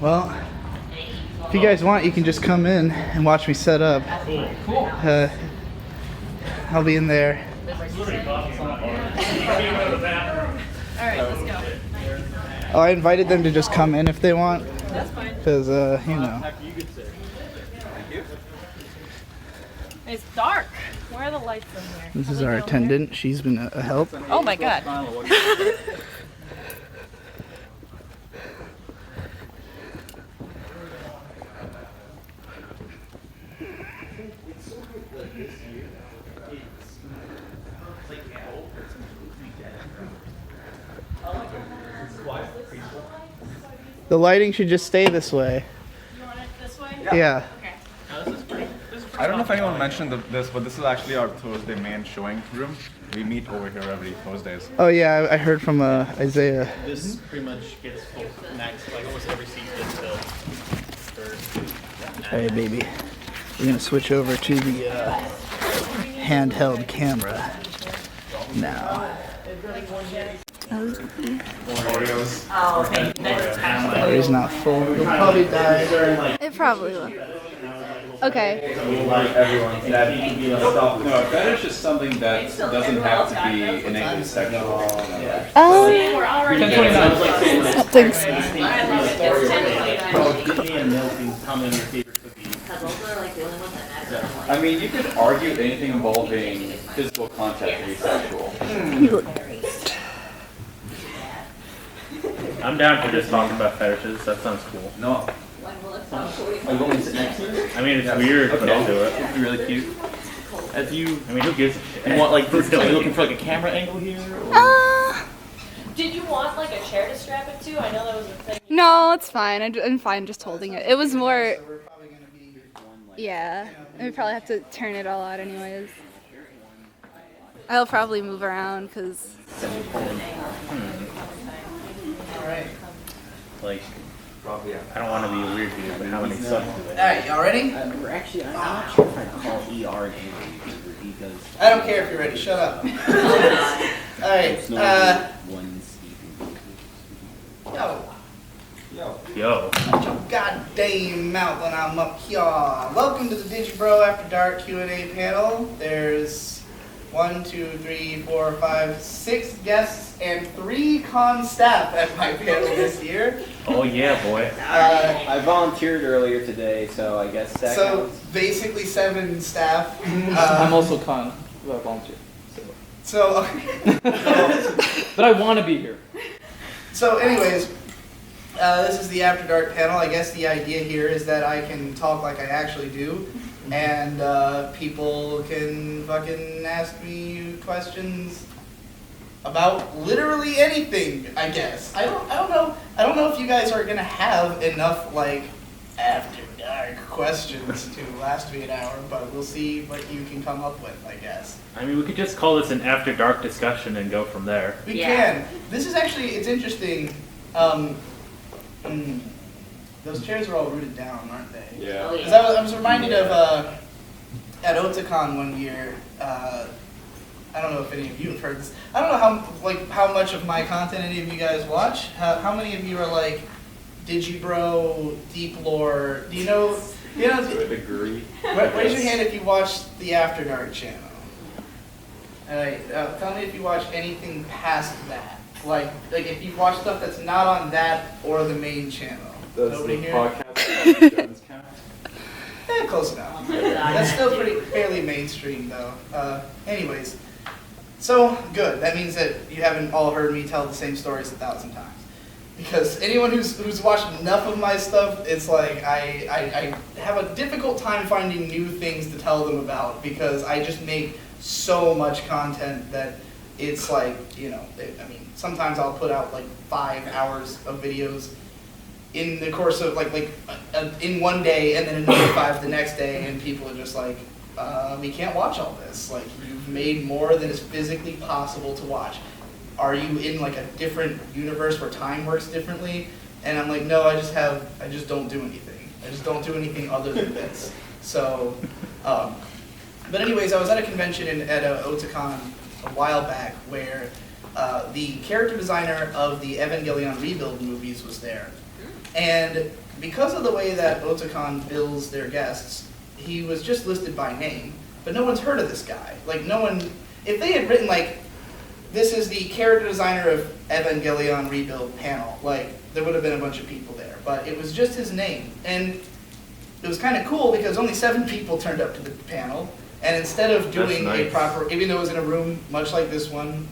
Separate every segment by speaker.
Speaker 1: Well, if you guys want, you can just come in and watch me set up.
Speaker 2: Cool.
Speaker 1: I'll be in there.
Speaker 2: Alright, let's go.
Speaker 1: Oh, I invited them to just come in if they want.
Speaker 2: That's fine.
Speaker 1: Because, you know.
Speaker 2: It's dark. Where are the lights in here?
Speaker 1: This is our attendant. She's been a help.
Speaker 2: Oh my god.
Speaker 1: The lighting should just stay this way.
Speaker 2: You want it this way?
Speaker 1: Yeah.
Speaker 2: Okay.
Speaker 3: I don't know if anyone mentioned this, but this is actually our Thursday main showing room. We meet over here every Thursdays.
Speaker 1: Oh yeah, I heard from Isaiah.
Speaker 4: This pretty much gets full max, like almost every seat gets filled.
Speaker 1: Hey baby, we're gonna switch over to the handheld camera now.
Speaker 3: Oreos.
Speaker 2: Oh, okay.
Speaker 1: Battery's not full. It'll probably die during like.
Speaker 5: It probably will. Okay.
Speaker 3: Like everyone. No, fetish is something that doesn't have to be innately sexual.
Speaker 2: We're already
Speaker 5: Thanks.
Speaker 2: I love it. It's 10:29.
Speaker 4: Give me a milk and tell me your favorite cookies.
Speaker 3: I mean, you could argue anything involving physical contact can be sexual.
Speaker 5: You look great.
Speaker 4: I'm down for just talking about fetishes. That sounds cool.
Speaker 3: No.
Speaker 4: I mean, it's weird, but I'll do it.
Speaker 6: It'd be really cute. As you,
Speaker 4: I mean, who gives a shit?
Speaker 6: you want like this? Are you looking for like a camera angle here? Or?
Speaker 2: Did you want like a chair to strap it to? I know that was a thing.
Speaker 5: No, it's fine. I'm fine just holding it. It was more. Yeah. And we probably have to turn it all out anyways. I'll probably move around because.
Speaker 4: Like, I don't want to be weird here, but how many subs do they?
Speaker 1: Alright, y'all ready?
Speaker 7: We're actually, I'm not sure if I'd call ER an because
Speaker 1: I don't care if you're ready. Shut up. Alright.
Speaker 7: it's not one sleeping.
Speaker 1: Yo.
Speaker 4: Yo.
Speaker 1: Shut your goddamn mouth when I'm up here. Welcome to the Digibro After Dark Q&A panel. There's 1, 2, 3, 4, 5, 6 guests and 3 con staff at my panel this year.
Speaker 4: Oh yeah, boy.
Speaker 7: I volunteered earlier today, so I guess that
Speaker 1: So
Speaker 7: counts.
Speaker 1: basically 7 staff.
Speaker 8: I'm also con volunteer.
Speaker 1: So
Speaker 8: But I want to be here.
Speaker 1: So anyways, this is the After Dark panel. I guess the idea here is that I can talk like I actually do, and people can fucking ask me questions about literally anything, I guess. I don't know if you guys are gonna have enough like After Dark questions to last me an hour, but we'll see what you can come up with, I guess.
Speaker 4: I mean, we could just call this an after dark discussion and go from there.
Speaker 1: We can. This is actually, it's interesting. Those chairs are all rooted down, aren't they?
Speaker 3: Yeah.
Speaker 1: 'Cause I was reminded of at Otakon one year. I don't know if any of you have heard this. I don't know how much of my content any of you guys watch. How many of you are like Digibro, Deep Lore? Do you know?
Speaker 3: To a degree.
Speaker 1: Raise your hand if you watch the After Dark channel. Alright, tell me if you watch anything past that. Like if you watch stuff that's not on that or the main channel. Nobody here?
Speaker 3: Podcast count?
Speaker 1: Close enough. That's still fairly mainstream though. Anyways, so good. That means that you haven't all heard me tell the same stories 1,000 times. Because anyone who's watched enough of my stuff, it's like I have a difficult time finding new things to tell them about because I just make so much content that it's like, I mean, sometimes I'll put out like 5 hours of videos in the course of in one day and then another 5 the next day, and people are just like, we can't watch all this. Like, you've made more than is physically possible to watch. Are you in like a different universe where time works differently? And I'm like, no, I just don't do anything. I just don't do anything other than this. So, but anyways, I was at a convention at Otakon a while back where the character designer of the Evangelion Rebuild movies was there. And because of the way that Otakon bills their guests, he was just listed by name, but no one's heard of this guy. Like, no one, if they had written, like, this is the character designer of Evangelion Rebuild panel, like, there would have been a bunch of people there. But it was just his name. And it was kind of cool because only 7 people turned up to the panel. And instead of doing a proper, even though it was in a room much like this one,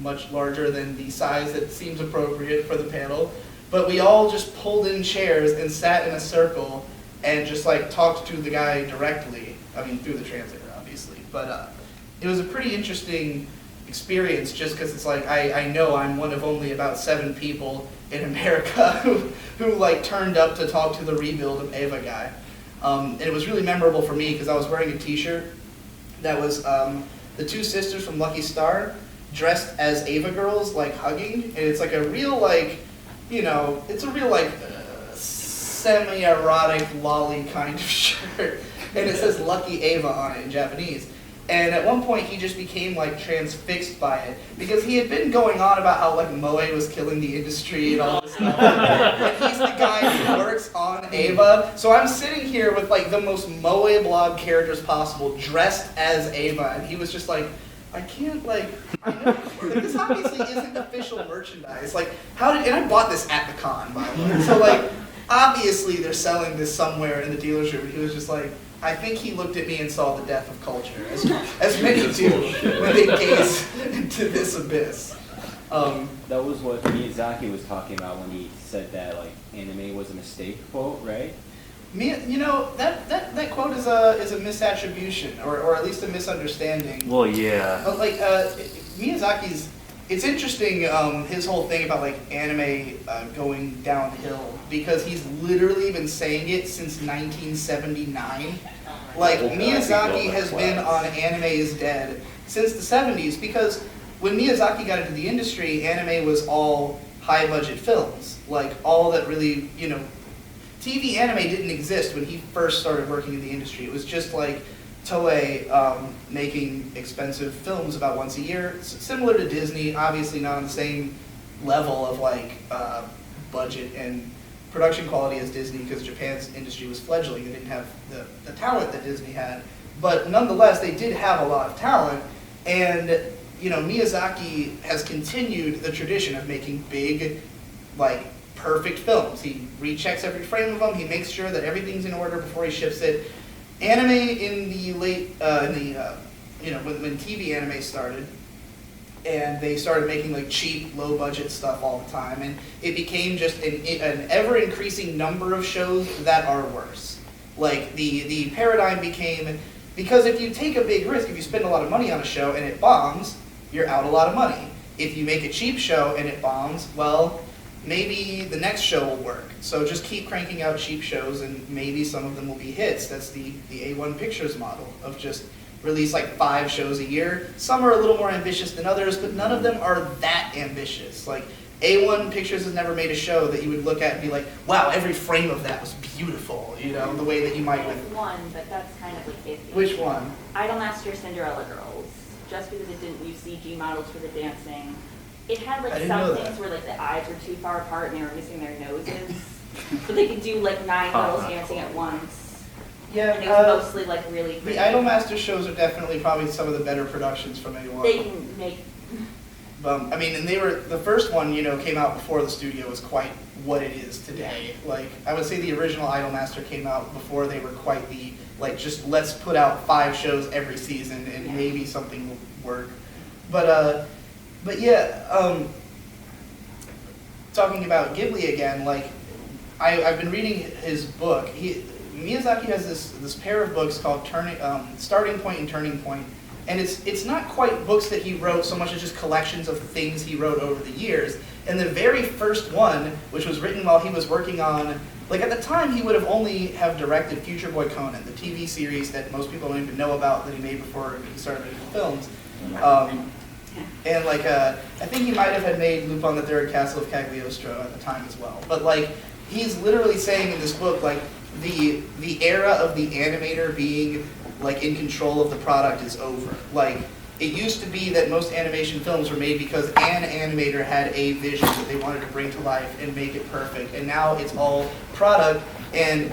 Speaker 1: much larger than the size that seems appropriate for the panel, but we all just pulled in chairs and sat in a circle and just like talked to the guy directly. I mean, through the translator, obviously. But it was a pretty interesting experience just because it's like, I know I'm one of only about 7 people in America who like turned up to talk to the rebuild of Eva guy. And it was really memorable for me because I was wearing a t-shirt that was the 2 sisters from Lucky Star dressed as Eva girls, like hugging. And it's like a real like, you know, it's a real like semi-erotic lolly kind of shirt. And it says Lucky Eva on it in Japanese. And at one point he just became like transfixed by it because he had been going on about how like Moe was killing the industry and all this stuff. And he's the guy who works on Eva. So I'm sitting here with like the most Moe blog characters possible dressed as Eva, and he was just like, I can't like, I know, like this obviously isn't official merchandise. Like how did, and I bought this at the con by the way. So like obviously they're selling this somewhere in the dealer's room. He was just like, I think he looked at me and saw the death of culture, as many do when they gaze into this abyss.
Speaker 7: That was what Miyazaki was talking about when he said that like anime was a mistake quote, right?
Speaker 1: You know, that quote is a misattribution, or at least a misunderstanding.
Speaker 4: Well, yeah.
Speaker 1: But like Miyazaki's, it's interesting his whole thing about like anime going downhill because he's literally been saying it since 1979. Like Miyazaki has been on Anime is Dead since the 70s because when Miyazaki got into the industry, anime was all high budget films. Like all that really, you know, TV anime didn't exist when he first started working in the industry. It was just like Toei making expensive films about once a year, similar to Disney, obviously not on the same level of like budget and production quality as Disney because Japan's industry was fledgling. They didn't have the talent that Disney had, but nonetheless they did have a lot of talent. And you know, Miyazaki has continued the tradition of making big, like perfect films. He rechecks every frame of them. He makes sure that everything's in order before he ships it. Anime in the late, you know, when TV anime started, and they started making like cheap, low-budget stuff all the time, and it became just an ever-increasing number of shows that are worse. Like the paradigm became, because if you take a big risk, if you spend a lot of money on a show and it bombs, you're out a lot of money. If you make a cheap show and it bombs, well, maybe the next show will work. So just keep cranking out cheap shows and maybe some of them will be hits. That's the A1 Pictures model of just release like 5 shows a year. Some are a little more ambitious than others, but none of them are that ambitious. Like A1 Pictures has never made a show that you would look at and be like, wow, every frame of that was beautiful, you know, the way that you might with.
Speaker 9: One, but that's kind of like iffy.
Speaker 1: Which one?
Speaker 9: Idolmaster Cinderella Girls. Just because it didn't use CG models for the dancing. It had
Speaker 1: I
Speaker 9: like
Speaker 1: didn't
Speaker 9: some
Speaker 1: know
Speaker 9: things
Speaker 1: that.
Speaker 9: where like the eyes were too far apart and they were missing their noses. So they could do like 9 girls dancing at once.
Speaker 1: Yeah,
Speaker 9: And it was mostly like really
Speaker 1: the
Speaker 9: pretty.
Speaker 1: Idolmaster shows are definitely probably some of the better productions from A1.
Speaker 9: They can make.
Speaker 1: I mean, and they were, the first one, you know, came out before the studio was quite what it is today. Like, I would say the original Idolmaster came out before they were quite the, like, just let's put out 5 shows every season and maybe something will work. But yeah, talking about Ghibli again, like, I've been reading his book. Miyazaki has this pair of books called Starting Point and Turning Point. And it's not quite books that he wrote so much as just collections of things he wrote over the years. And the very first one, which was written while he was working on, like at the time he would have only have directed Future Boy Conan, the TV series that most people don't even know about that he made before he started making films. And like, I think he might have had made Lupin the Third, Castle of Cagliostro at the time as well. But like, he's literally saying in this book, like, the era of the animator being like in control of the product is over. Like it used to be that most animation films were made because an animator had a vision that they wanted to bring to life and make it perfect. And now it's all product. And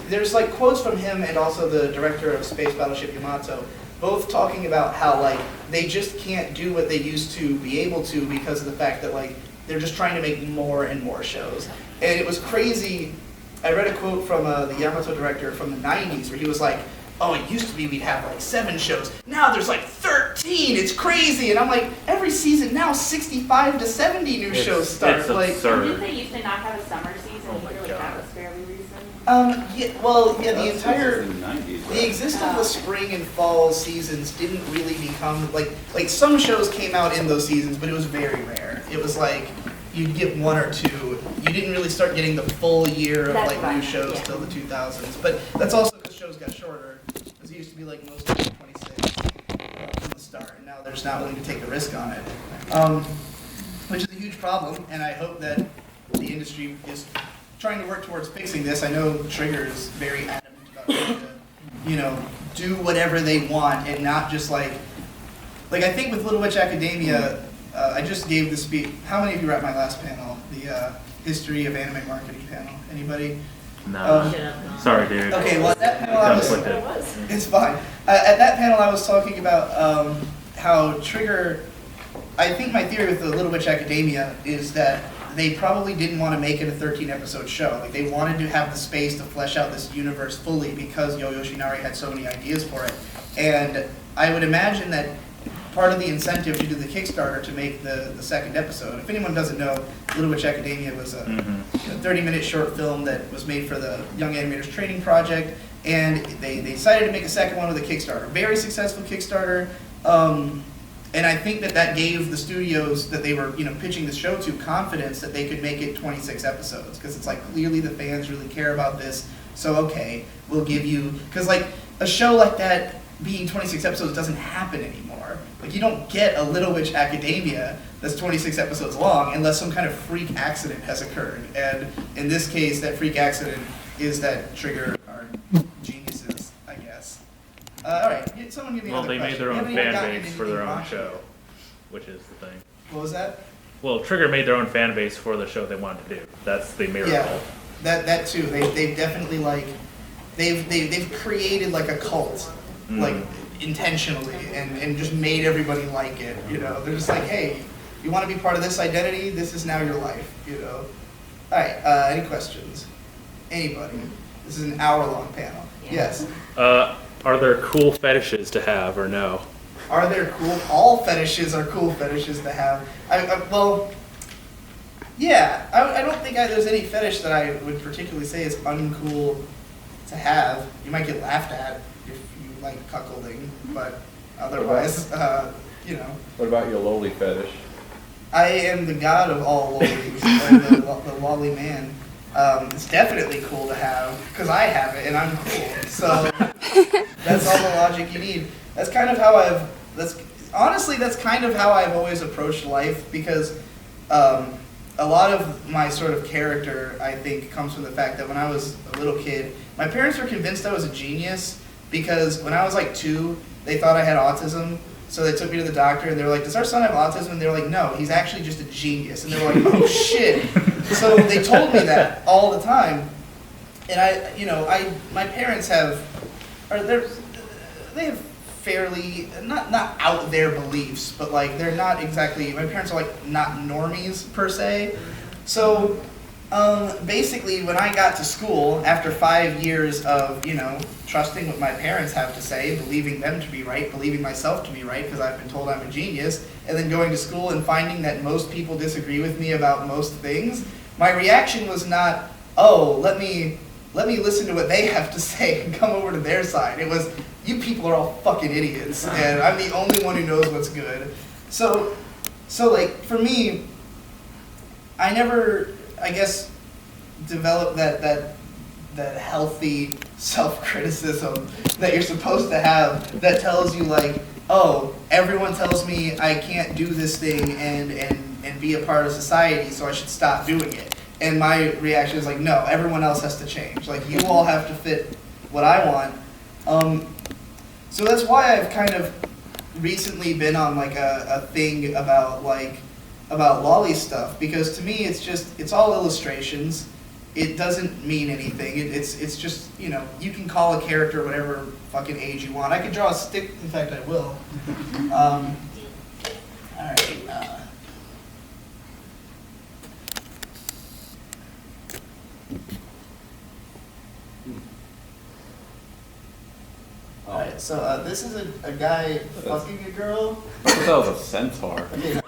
Speaker 1: there's like quotes from him and also the director of Space Battleship Yamato, both talking about how like they just can't do what they used to be able to because of the fact that like they're just trying to make more and more shows. And it was crazy. I read a quote from the Yamato director from the 90s where he was like, oh, it used to be we'd have like 7 shows. Now there's like 13. It's crazy. And I'm like, every season now 65 to 70 new shows start.
Speaker 6: It's
Speaker 1: like,
Speaker 6: absurd.
Speaker 9: Didn't they used to not have a summer season either? Like that was fairly recent.
Speaker 1: The entire
Speaker 7: in the 90s, right?
Speaker 1: the existence of the spring and fall seasons didn't really become like some shows came out in those seasons, but it was very rare. It was like you'd get 1 or 2. You didn't really start getting the full year of
Speaker 9: That's
Speaker 1: like
Speaker 9: right,
Speaker 1: new shows
Speaker 9: yeah.
Speaker 1: till the 2000s. But that's also because shows got shorter. Because it used to be like most of 26 from the start, and now they're just not willing to take the risk on it, which is a huge problem. And I hope that the industry is trying to work towards fixing this. I know Trigger is very adamant about trying to, do whatever they want and not just like I think with Little Witch Academia, I just gave the speech. How many of you were at my last panel, the history of anime marketing panel? Anybody?
Speaker 6: No. Sorry, dude.
Speaker 1: Okay, well at that panel I was.
Speaker 6: Conflicted.
Speaker 1: It's fine. At that panel I was talking about how Trigger. I think my theory with the Little Witch Academia is that they probably didn't want to make it a 13-episode show. Like they wanted to have the space to flesh out this universe fully because Yo Yoshinari had so many ideas for it. And I would imagine that part of the incentive to do the Kickstarter to make the second episode. If anyone doesn't know, Little Witch Academia was a 30-minute short film that was made for the Young Animators Training Project, and they decided to make a second one with a Kickstarter. Very successful Kickstarter. And I think that gave the studios that they were, pitching the show to confidence that they could make it 26 episodes. Because it's like, clearly the fans really care about this. So, okay, we'll give you... Because, like, a show like that being 26 episodes doesn't happen anymore. Like, you don't get a Little Witch Academia that's 26 episodes long unless some kind of freak accident has occurred. And in this case, that freak accident is that Trigger are geniuses, I guess. All right, someone give me
Speaker 6: Well,
Speaker 1: another
Speaker 6: they made
Speaker 1: question.
Speaker 6: their
Speaker 1: We
Speaker 6: own
Speaker 1: haven't even
Speaker 6: fan
Speaker 1: gotten
Speaker 6: base
Speaker 1: into
Speaker 6: for their own
Speaker 1: Ichiban.
Speaker 6: show, which is the thing.
Speaker 1: What was that?
Speaker 6: Well, Trigger made their own fan base for the show they wanted to do. That's the miracle.
Speaker 1: Yeah, that too. They've definitely like they've created like a cult, like intentionally, and just made everybody like it. They're just like, hey, you want to be part of this identity? This is now your life. All right. Any questions? Anybody? This is an hour-long panel. Yes.
Speaker 6: Are there cool fetishes to have or no?
Speaker 1: Are there cool? All fetishes are cool fetishes to have. Well, yeah. I don't think there's any fetish that I would particularly say is uncool to have. You might get laughed at if you like cuckolding, but otherwise,
Speaker 7: What about your lowly fetish?
Speaker 1: I am the god of all lollies, or the lolly man. It's definitely cool to have because I have it and I'm cool. So that's all the logic you need. That's kind of how that's kind of how I've always approached life because a lot of my sort of character, I think, comes from the fact that when I was a little kid, my parents were convinced I was a genius because when I was like 2, they thought I had autism. So they took me to the doctor and they were like, does our son have autism? And they were like, no, he's actually just a genius. And they were like, oh shit. So they told me that all the time. And my parents they have fairly, not out there beliefs, but like they're not exactly, my parents are like not normies per se. So basically when I got to school, after 5 years of, trusting what my parents have to say, believing them to be right, believing myself to be right because I've been told I'm a genius, and then going to school and finding that most people disagree with me about most things, my reaction was not, oh, let me listen to what they have to say and come over to their side. It was, you people are all fucking idiots, and I'm the only one who knows what's good. So like, for me, I never, I guess, developed that healthy self-criticism that you're supposed to have that tells you like, oh, everyone tells me I can't do this thing and be a part of society, so I should stop doing it. And my reaction is like, no, everyone else has to change. Like, you all have to fit what I want. So that's why I've kind of recently been on like a thing about lolly stuff, because to me it's all illustrations. It doesn't mean anything. It's just, you know, you can call a character whatever fucking age you want. I could draw a stick. In fact, I will. All right. Alright, so this is a guy fucking a girl.
Speaker 3: That was a centaur.
Speaker 1: Okay.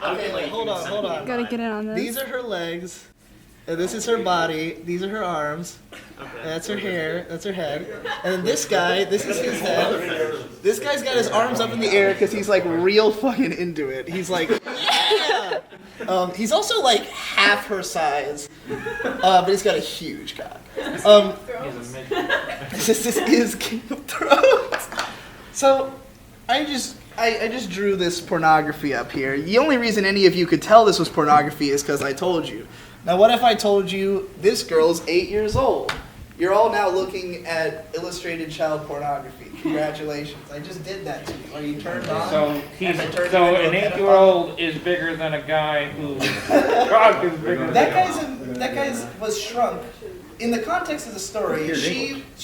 Speaker 1: Okay, wait, hold on.
Speaker 5: Gotta get in on this.
Speaker 1: These are her legs. And this is her body. These are her arms. And that's her hair. That's her head. And then this guy, this is his head. This guy's got his arms up in the air because he's like real fucking into it. He's like, yeah! He's also like half her size, but he's got a huge cock. This is King of Thrones. So, I just drew this pornography up here. The only reason any of you could tell this was pornography is because I told you. Now, what if I told you this girl's 8 years old? You're all now looking at illustrated child pornography. Congratulations. I just did that to you. Are you turned on?
Speaker 10: So
Speaker 1: As I turned
Speaker 10: so
Speaker 1: you into
Speaker 10: an
Speaker 1: a
Speaker 10: 8-year-old is bigger than a guy whose cock is bigger than
Speaker 1: That guy's was shrunk. In the context of the story, this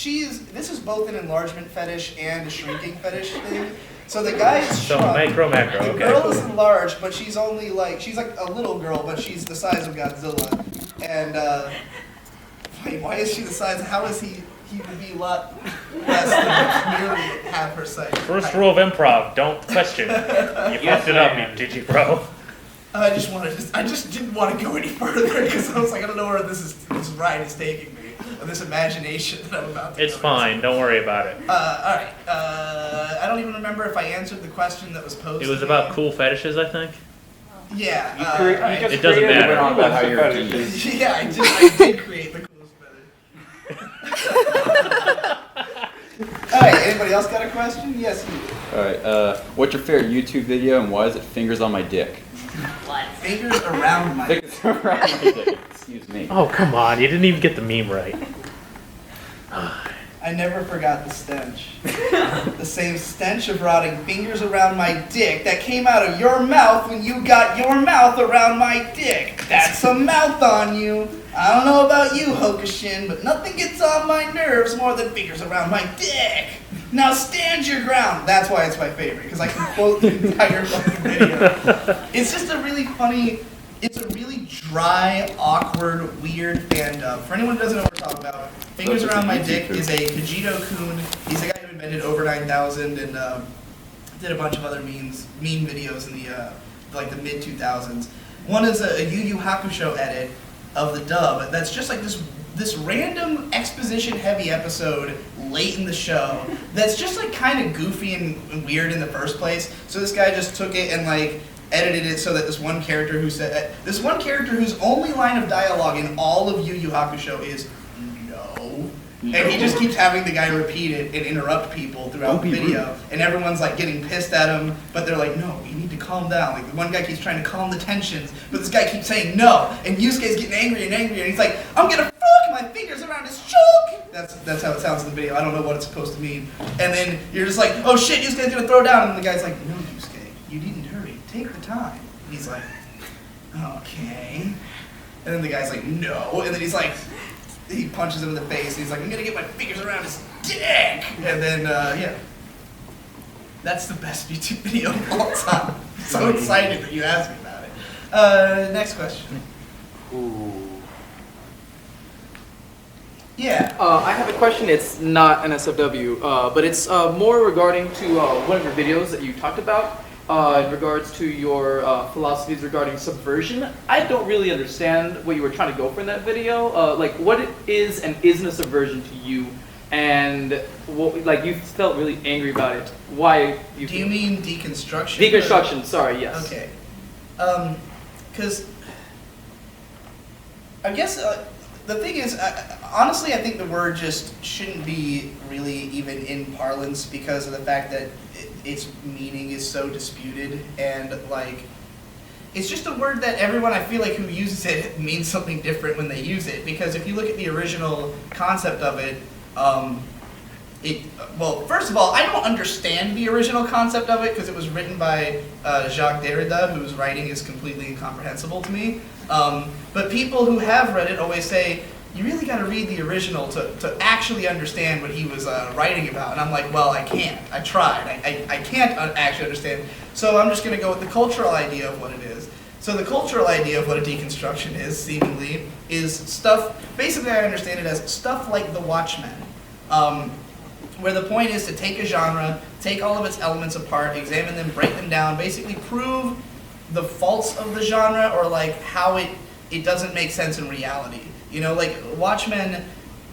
Speaker 1: is both an enlargement fetish and a shrinking fetish thing. So the guy is
Speaker 6: So
Speaker 1: shrunk.
Speaker 6: macro,
Speaker 1: The
Speaker 6: okay.
Speaker 1: girl is enlarged, but she's only like, she's like a little girl, but she's the size of Godzilla. And, wait, why is she the size? How is he would be a lot less than nearly half her size.
Speaker 6: First rule of improv, don't question. You fucked it up, you Digibro.
Speaker 1: I just didn't want to go any further because I was like, I don't know where this ride is taking me, or this imagination that I'm about to
Speaker 6: It's
Speaker 1: go
Speaker 6: fine,
Speaker 1: into.
Speaker 6: don't worry about it.
Speaker 1: Alright, I don't even remember if I answered the question that was posed.
Speaker 6: It was
Speaker 1: to
Speaker 6: about
Speaker 1: me.
Speaker 6: cool fetishes, I think.
Speaker 1: Yeah,
Speaker 6: It doesn't matter.
Speaker 3: About how you're a genius.
Speaker 1: yeah, I did create the coolest fetish. Alright, anybody else got a question? Yes, you do.
Speaker 3: Alright, what's your favorite YouTube video and why is it fingers on my dick?
Speaker 1: Fingers around my
Speaker 3: Fingers around my dick. Excuse me.
Speaker 6: Oh, come on, you didn't even get the meme right.
Speaker 1: I never forgot the stench. The same stench of rotting fingers around my dick that came out of your mouth when you got your mouth around my dick. That's a mouth on you. I don't know about you, Hokushin, but nothing gets on my nerves more than fingers around my dick. Now stand your ground. That's why it's my favorite, because I can quote the entire fucking video. It's just a really funny, it's a really dry, awkward, weird fan dub. For anyone who doesn't know what we're talking about, Fingers Around My Dick is a Kajito-kun. He's the guy who invented Over 9000 and did a bunch of other meme videos in the like the mid 2000s. One is a Yu Yu Hakusho edit of the dub. That's just like this random exposition-heavy episode late in the show. That's just like kind of goofy and weird in the first place. So this guy just took it and like edited it so that this one character who's only line of dialogue in all of Yu Yu Hakusho is no. And he just keeps having the guy repeat it and interrupt people throughout the video. And everyone's like getting pissed at him, but they're like, no, you need to calm down. Like the one guy keeps trying to calm the tensions, but this guy keeps saying no. And Yusuke's getting angrier and angrier, and he's like, I'm gonna fuck my fingers around his choke. That's how it sounds in the video. I don't know what it's supposed to mean. And then you're just like, oh shit, Yusuke's gonna throw down. And the guy's like, no, Yusuke, you needn't hurry. Take the time. And he's like, okay. And then the guy's like, no. And then he's like, he punches him in the face, and he's like, I'm gonna get my fingers around his dick! And then, yeah. That's the best YouTube video of all time. I'm so excited that you asked me about it. Next question. Yeah.
Speaker 8: I have a question. It's not an SFW, but it's more regarding to one of your videos that you talked about in regards to your philosophies regarding subversion. I don't really understand what you were trying to go for in that video. Like, what it is and isn't a subversion to you, and what, like, you felt really angry about it. Why?
Speaker 1: Do you mean deconstruction?
Speaker 8: Deconstruction. Sorry. Yes.
Speaker 1: Okay. Because I guess the thing is, honestly, I think the word just shouldn't be really even in parlance because of the fact that its meaning is so disputed, and like, it's just a word that everyone, I feel like, who uses it means something different when they use it. Because if you look at the original concept of it, well, first of all, I don't understand the original concept of it because it was written by Jacques Derrida, whose writing is completely incomprehensible to me. But people who have read it always say, you really got to read the original to actually understand what he was writing about. And I'm like, well, I can't. I tried. I can't actually understand. So I'm just going to go with the cultural idea of what it is. So the cultural idea of what a deconstruction is, seemingly, is stuff, basically I understand it as stuff like The Watchmen, where the point is to take a genre, take all of its elements apart, examine them, break them down, basically prove the faults of the genre or like how it doesn't make sense in reality. You know, like Watchmen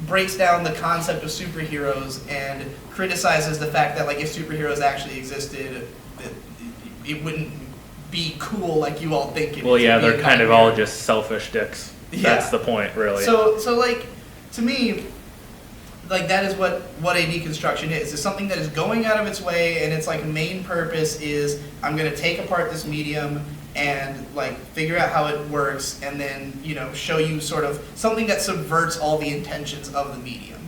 Speaker 1: breaks down the concept of superheroes and criticizes the fact that like if superheroes actually existed, it wouldn't be cool like you all think it is.
Speaker 6: Well, yeah,
Speaker 1: It'd be
Speaker 6: they're kind of
Speaker 1: weird.
Speaker 6: all just selfish dicks.
Speaker 1: Yeah.
Speaker 6: That's the point, really.
Speaker 1: So like, to me, like that is what a deconstruction is. It's something that is going out of its way, and its like main purpose is I'm going to take apart this medium and like figure out how it works, and then show you sort of something that subverts all the intentions of the medium.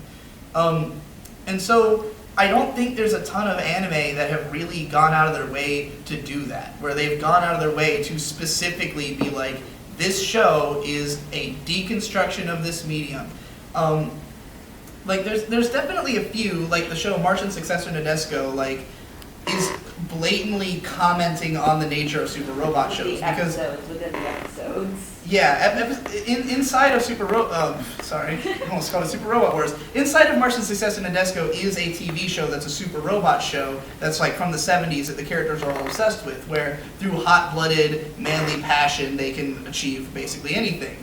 Speaker 1: And so I don't think there's a ton of anime that have really gone out of their way to do that, where they've gone out of their way to specifically be like, this show is a deconstruction of this medium. Like there's definitely a few, like the show Martian Successor Nadesco, like is blatantly commenting on the nature of super robot shows because
Speaker 9: Within the episodes.
Speaker 1: yeah, inside of sorry, I almost called it Super Robot Wars. Inside of Martian Successor Nadesco is a TV show that's a super robot show that's like from the 70s that the characters are all obsessed with, where through hot-blooded, manly passion they can achieve basically anything.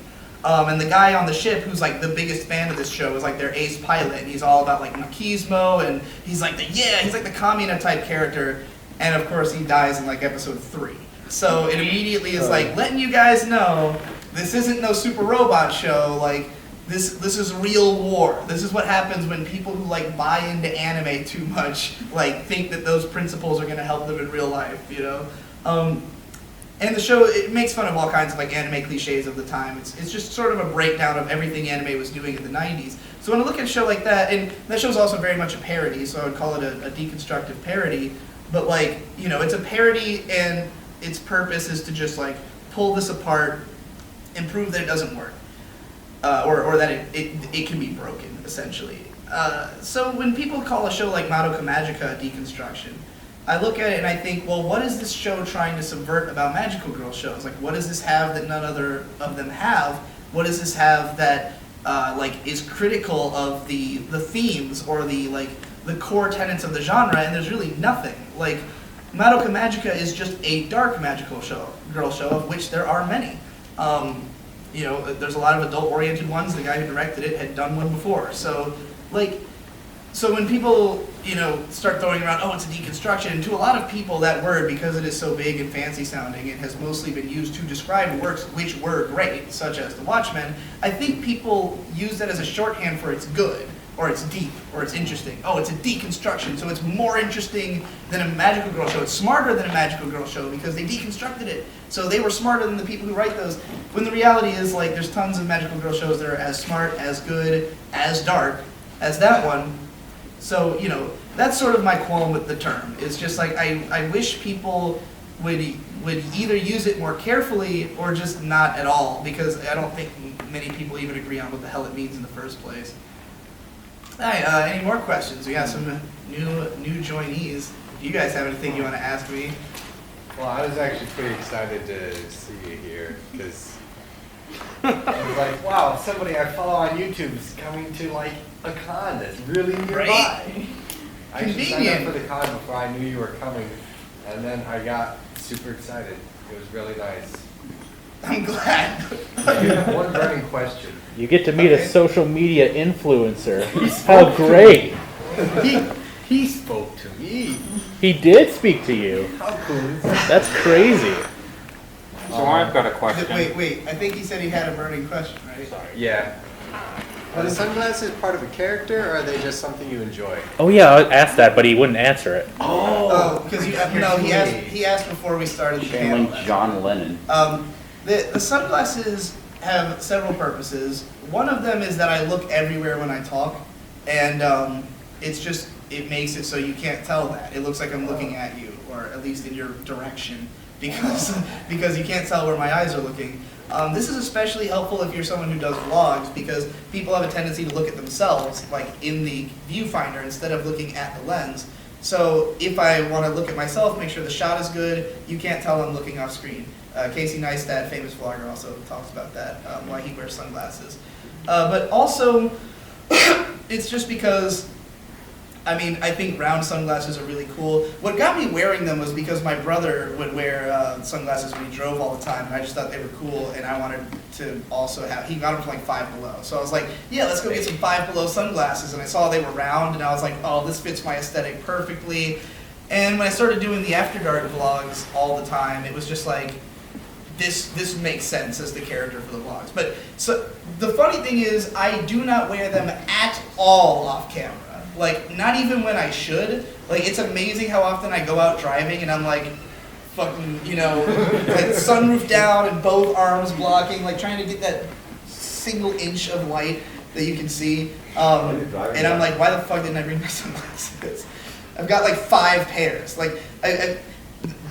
Speaker 1: And the guy on the ship who's like the biggest fan of this show is like their ace pilot, and he's all about like machismo, and he's like the Kamina type character, and of course he dies in like episode 3. So it immediately is like letting you guys know this isn't no super robot show, like this is real war. This is what happens when people who like buy into anime too much like think that those principles are gonna help them in real life, And the show, it makes fun of all kinds of like anime cliches of the time. It's just sort of a breakdown of everything anime was doing in the 90s. So when I look at a show like that, and that show's also very much a parody, so I would call it a deconstructive parody, but like, it's a parody and its purpose is to just like pull this apart and prove that it doesn't work. Or that it can be broken, essentially. So when people call a show like Madoka Magica a deconstruction, I look at it and I think, well, what is this show trying to subvert about magical girl shows? Like, what does this have that none other of them have? What does this have that is critical of the themes or the core tenets of the genre? And there's really nothing. Like, Madoka Magica is just a dark magical girl show, of which there are many. There's a lot of adult-oriented ones. The guy who directed it had done one before. So when people, start throwing around, oh, it's a deconstruction, and to a lot of people that word, because it is so big and fancy sounding, it has mostly been used to describe works which were great, such as The Watchmen. I think people use that as a shorthand for it's good, or it's deep, or it's interesting. Oh, it's a deconstruction, so it's more interesting than a magical girl show. It's smarter than a magical girl show because they deconstructed it. So they were smarter than the people who write those. When the reality is, like, there's tons of magical girl shows that are as smart, as good, as dark as that one. So, that's sort of my qualm with the term. It's just like, I wish people would either use it more carefully or just not at all, because I don't think many people even agree on what the hell it means in the first place. All right, any more questions? We got some new joinees. Do you guys have anything you want to ask me?
Speaker 11: Well, I was actually pretty excited to see you here, because I was like, wow, somebody I follow on YouTube is coming to like a con that's really nearby.
Speaker 1: Right?
Speaker 11: I actually signed up for the con before I knew you were coming, and then I got super excited. It was really nice.
Speaker 1: I'm glad.
Speaker 11: I do have one burning question.
Speaker 6: You get to meet a social media influencer. How great!
Speaker 11: He spoke to me.
Speaker 6: He did speak to you.
Speaker 11: How cool is that?
Speaker 6: That's crazy.
Speaker 10: So I've got a question.
Speaker 1: Wait. I think he said he had a burning question, right?
Speaker 11: Yeah. Are the sunglasses part of a character, or are they just something you enjoy?
Speaker 6: Oh yeah, I asked that, but he wouldn't answer it.
Speaker 1: Oh, because he asked before we started the
Speaker 4: Channeling
Speaker 1: panel.
Speaker 4: John Lennon.
Speaker 1: The sunglasses have several purposes. One of them is that I look everywhere when I talk, and it's just it makes it so you can't tell that. It looks like I'm looking at you, or at least in your direction, because you can't tell where my eyes are looking. This is especially helpful if you're someone who does vlogs, because people have a tendency to look at themselves, like in the viewfinder, instead of looking at the lens. So if I want to look at myself, make sure the shot is good, you can't tell I'm looking off screen. Casey Neistat, famous vlogger, also talks about that, why he wears sunglasses. But also, it's just because, I mean, I think round sunglasses are really cool. What got me wearing them was because my brother would wear sunglasses when he drove all the time, and I just thought they were cool, and I wanted to also have, he got them for like Five Below. So I was like, yeah, let's go get some Five Below sunglasses, and I saw they were round, and I was like, oh, this fits my aesthetic perfectly. And when I started doing the After Dark vlogs all the time, it was just like, this makes sense as the character for the vlogs. But so the funny thing is, I do not wear them at all off camera. Like, not even when I should. Like, it's amazing how often I go out driving and I'm like, fucking, you know, like sunroof down and both arms blocking, like trying to get that single inch of light that you can see. And I'm like, why the fuck didn't I bring my sunglasses? I've got like 5 pairs. Like,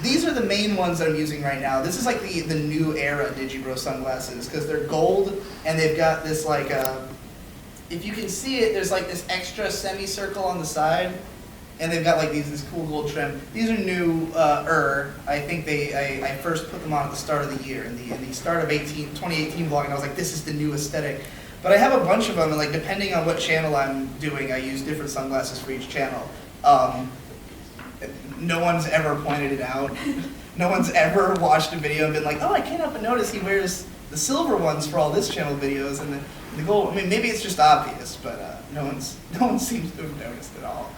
Speaker 1: these are the main ones that I'm using right now. This is like the new era Digibro sunglasses, because they're gold and they've got this like, if you can see it, there's like this extra semicircle on the side, and they've got like this cool gold trim. These are new, I think I first put them on at the start of the year, in the start of 2018 vlog, and I was like, this is the new aesthetic. But I have a bunch of them, and like depending on what channel I'm doing, I use different sunglasses for each channel. No one's ever pointed it out. No one's ever watched a video and been like, oh, I can't help but notice he wears the silver ones for all this channel videos, and the gold. I mean, maybe it's just obvious, but no one seems to have noticed at all.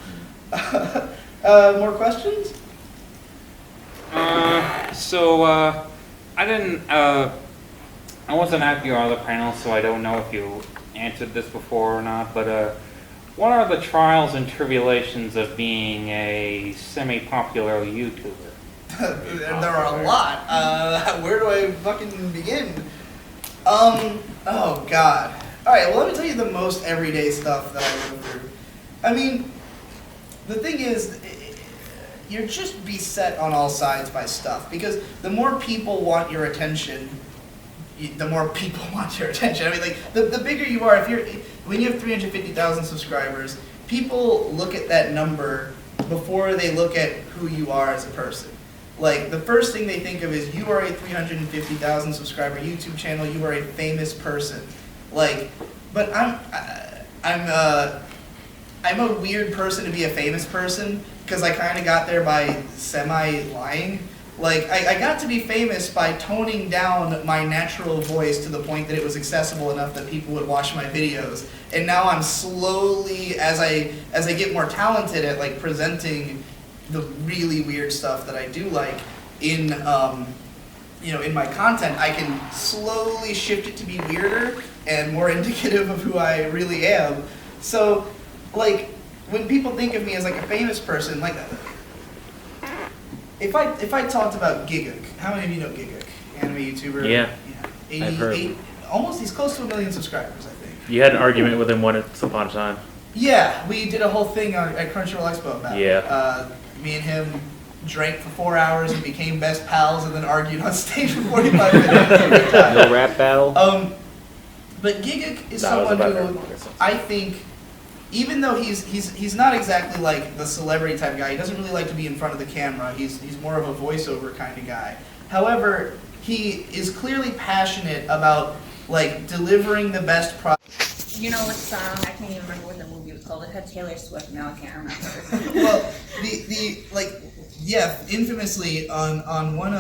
Speaker 1: More questions?
Speaker 10: I wasn't at your other panel, so I don't know if you answered this before or not, but what are the trials and tribulations of being a semi-popular YouTuber?
Speaker 1: There are a lot. Where do I fucking begin? Oh god. Alright, well let me tell you the most everyday stuff that I go through. I mean, the thing is, you're just beset on all sides by stuff, because the more people want your attention, the more people want your attention. I mean, like, the bigger you are, when you have 350,000 subscribers, people look at that number before they look at who you are as a person. Like, the first thing they think of is, you are a 350,000 subscriber YouTube channel, you are a famous person. Like, but I'm a weird person to be a famous person, because I kind of got there by semi-lying. Like, I got to be famous by toning down my natural voice to the point that it was accessible enough that people would watch my videos. And now I'm slowly, as I get more talented at like presenting the really weird stuff that I do like in in my content, I can slowly shift it to be weirder and more indicative of who I really am. So, like, when people think of me as like a famous person, like, if I talked about Giguk, how many of you know Giguk? Anime YouTuber?
Speaker 6: Yeah.
Speaker 1: 88, almost, he's close to 1 million subscribers, I think.
Speaker 6: You had an argument with him once upon a time.
Speaker 1: Yeah, we did a whole thing at Crunchyroll Expo about it.
Speaker 6: Yeah.
Speaker 1: Me and him drank for 4 hours and became best pals, and then argued on stage for 45 minutes.
Speaker 7: No rap battle?
Speaker 1: But Giguk is someone who I think, even though he's not exactly like the celebrity type guy, he doesn't really like to be in front of the camera. He's more of a voiceover kind of guy. However, he is clearly passionate about like delivering the best product.
Speaker 9: You know what song? I can't even remember what the movie was called. It had Taylor Swift. Now I can't remember.
Speaker 1: Well, infamously on one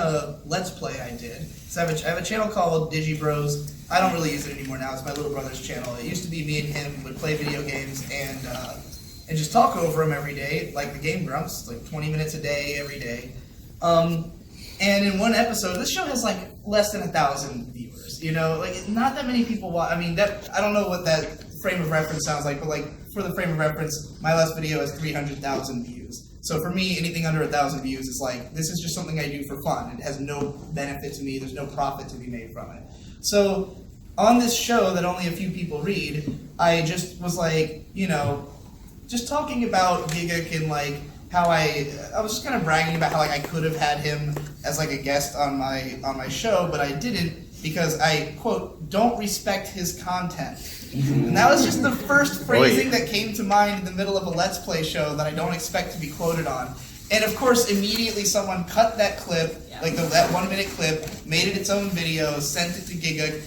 Speaker 1: Let's Play I did. So I have a channel called Digibros. I don't really use it anymore now. It's my little brother's channel. It used to be me and him would play video games and just talk over them every day, like the Game Grumps, like 20 minutes a day, every day. And in one episode, this show has like less than 1,000 viewers. You know, like not that many people watch. I mean, I don't know what that frame of reference sounds like, but like for the frame of reference, my last video has 300,000 views. So for me, anything under 1,000 views is like, this is just something I do for fun. It has no benefit to me. There's no profit to be made from it. So on this show that only a few people read, I just was like, you know, just talking about Giga and like how I was just kind of bragging about how like I could have had him as like a guest on my show, but I didn't because I quote don't respect his content. And that was just the first phrasing that came to mind in the middle of a Let's Play show that I don't expect to be quoted on. And of course, immediately someone cut that clip, like that 1 minute clip, made it its own video, sent it to Giga.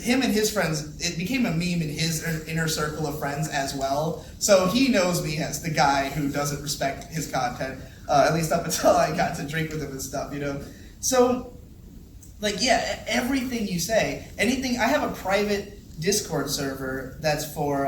Speaker 1: Him and his friends, it became a meme in his inner circle of friends as well. So he knows me as the guy who doesn't respect his content, at least up until I got to drink with him and stuff, you know? So, like, yeah, everything you say, anything, I have a private Discord server that's for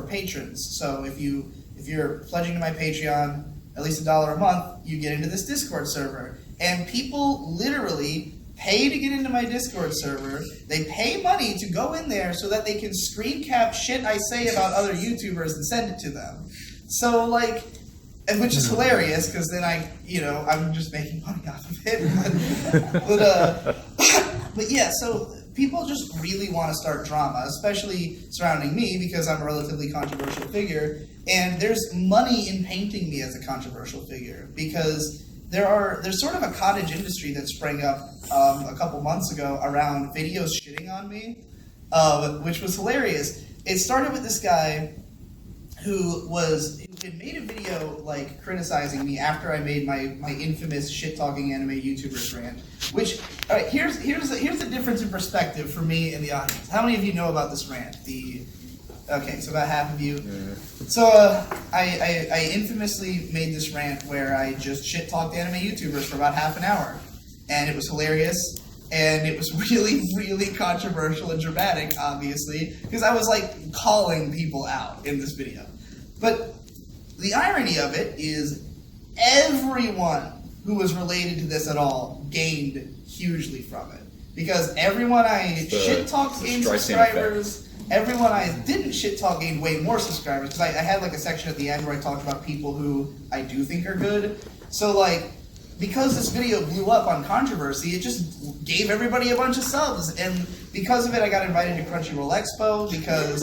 Speaker 1: patrons. So if you're pledging to my Patreon at least $1 a month, you get into this Discord server. And people literally pay to get into my Discord server. They pay money to go in there so that they can screen cap shit I say about other YouTubers and send it to them. So like, and which is hilarious because then I'm just making money off of it. But yeah, so people just really want to start drama, especially surrounding me because I'm a relatively controversial figure. And there's money in painting me as a controversial figure because there's sort of a cottage industry that sprang up a couple months ago around videos shitting on me, which was hilarious. It started with this guy who had made a video like criticizing me after I made my infamous shit-talking anime YouTubers rant. Which, all right, here's the difference in perspective for me and the audience. How many of you know about this rant? Okay, so about half of you. Yeah. So I infamously made this rant where I just shit-talked anime YouTubers for about half an hour. And it was hilarious, and it was really, really controversial and dramatic, obviously, because I was like calling people out in this video. But the irony of it is everyone who was related to this at all gained hugely from it. Because everyone I shit-talked gained subscribers. Everyone I didn't shit-talk gained way more subscribers, because I had like a section at the end where I talked about people who I do think are good. So like, because this video blew up on controversy, it just gave everybody a bunch of subs, and because of it I got invited to Crunchyroll Expo, because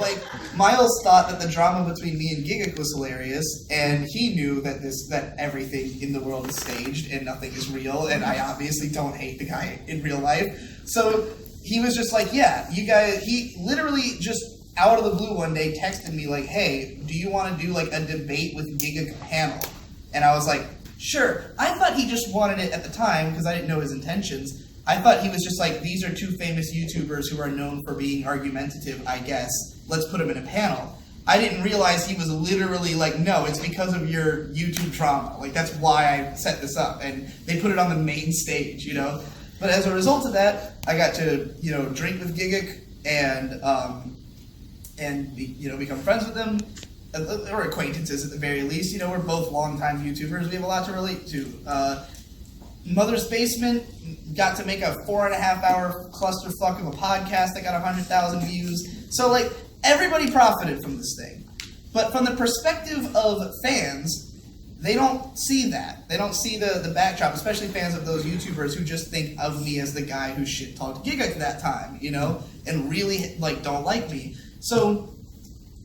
Speaker 1: like, Miles thought that the drama between me and Giga was hilarious, and he knew that everything in the world is staged and nothing is real, and I obviously don't hate the guy in real life. So he was just like, yeah, you guys, he literally just out of the blue one day texted me like, hey, do you want to do like a debate with Giga panel? And I was like, sure. I thought he just wanted it at the time because I didn't know his intentions. I thought he was just like, these are two famous YouTubers who are known for being argumentative, I guess. Let's put them in a panel. I didn't realize he was literally like, no, it's because of your YouTube drama. Like, that's why I set this up. And they put it on the main stage, you know? But as a result of that, I got to, drink with Giga and become friends with him, or acquaintances at the very least. We're both longtime YouTubers. We have a lot to relate to. Mother's Basement got to make a 4.5-hour clusterfuck of a podcast that got 100,000 views. So like, everybody profited from this thing. But from the perspective of fans, they don't see that. They don't see the backdrop, especially fans of those YouTubers who just think of me as the guy who shit-talked Giga at that time, and really like don't like me. So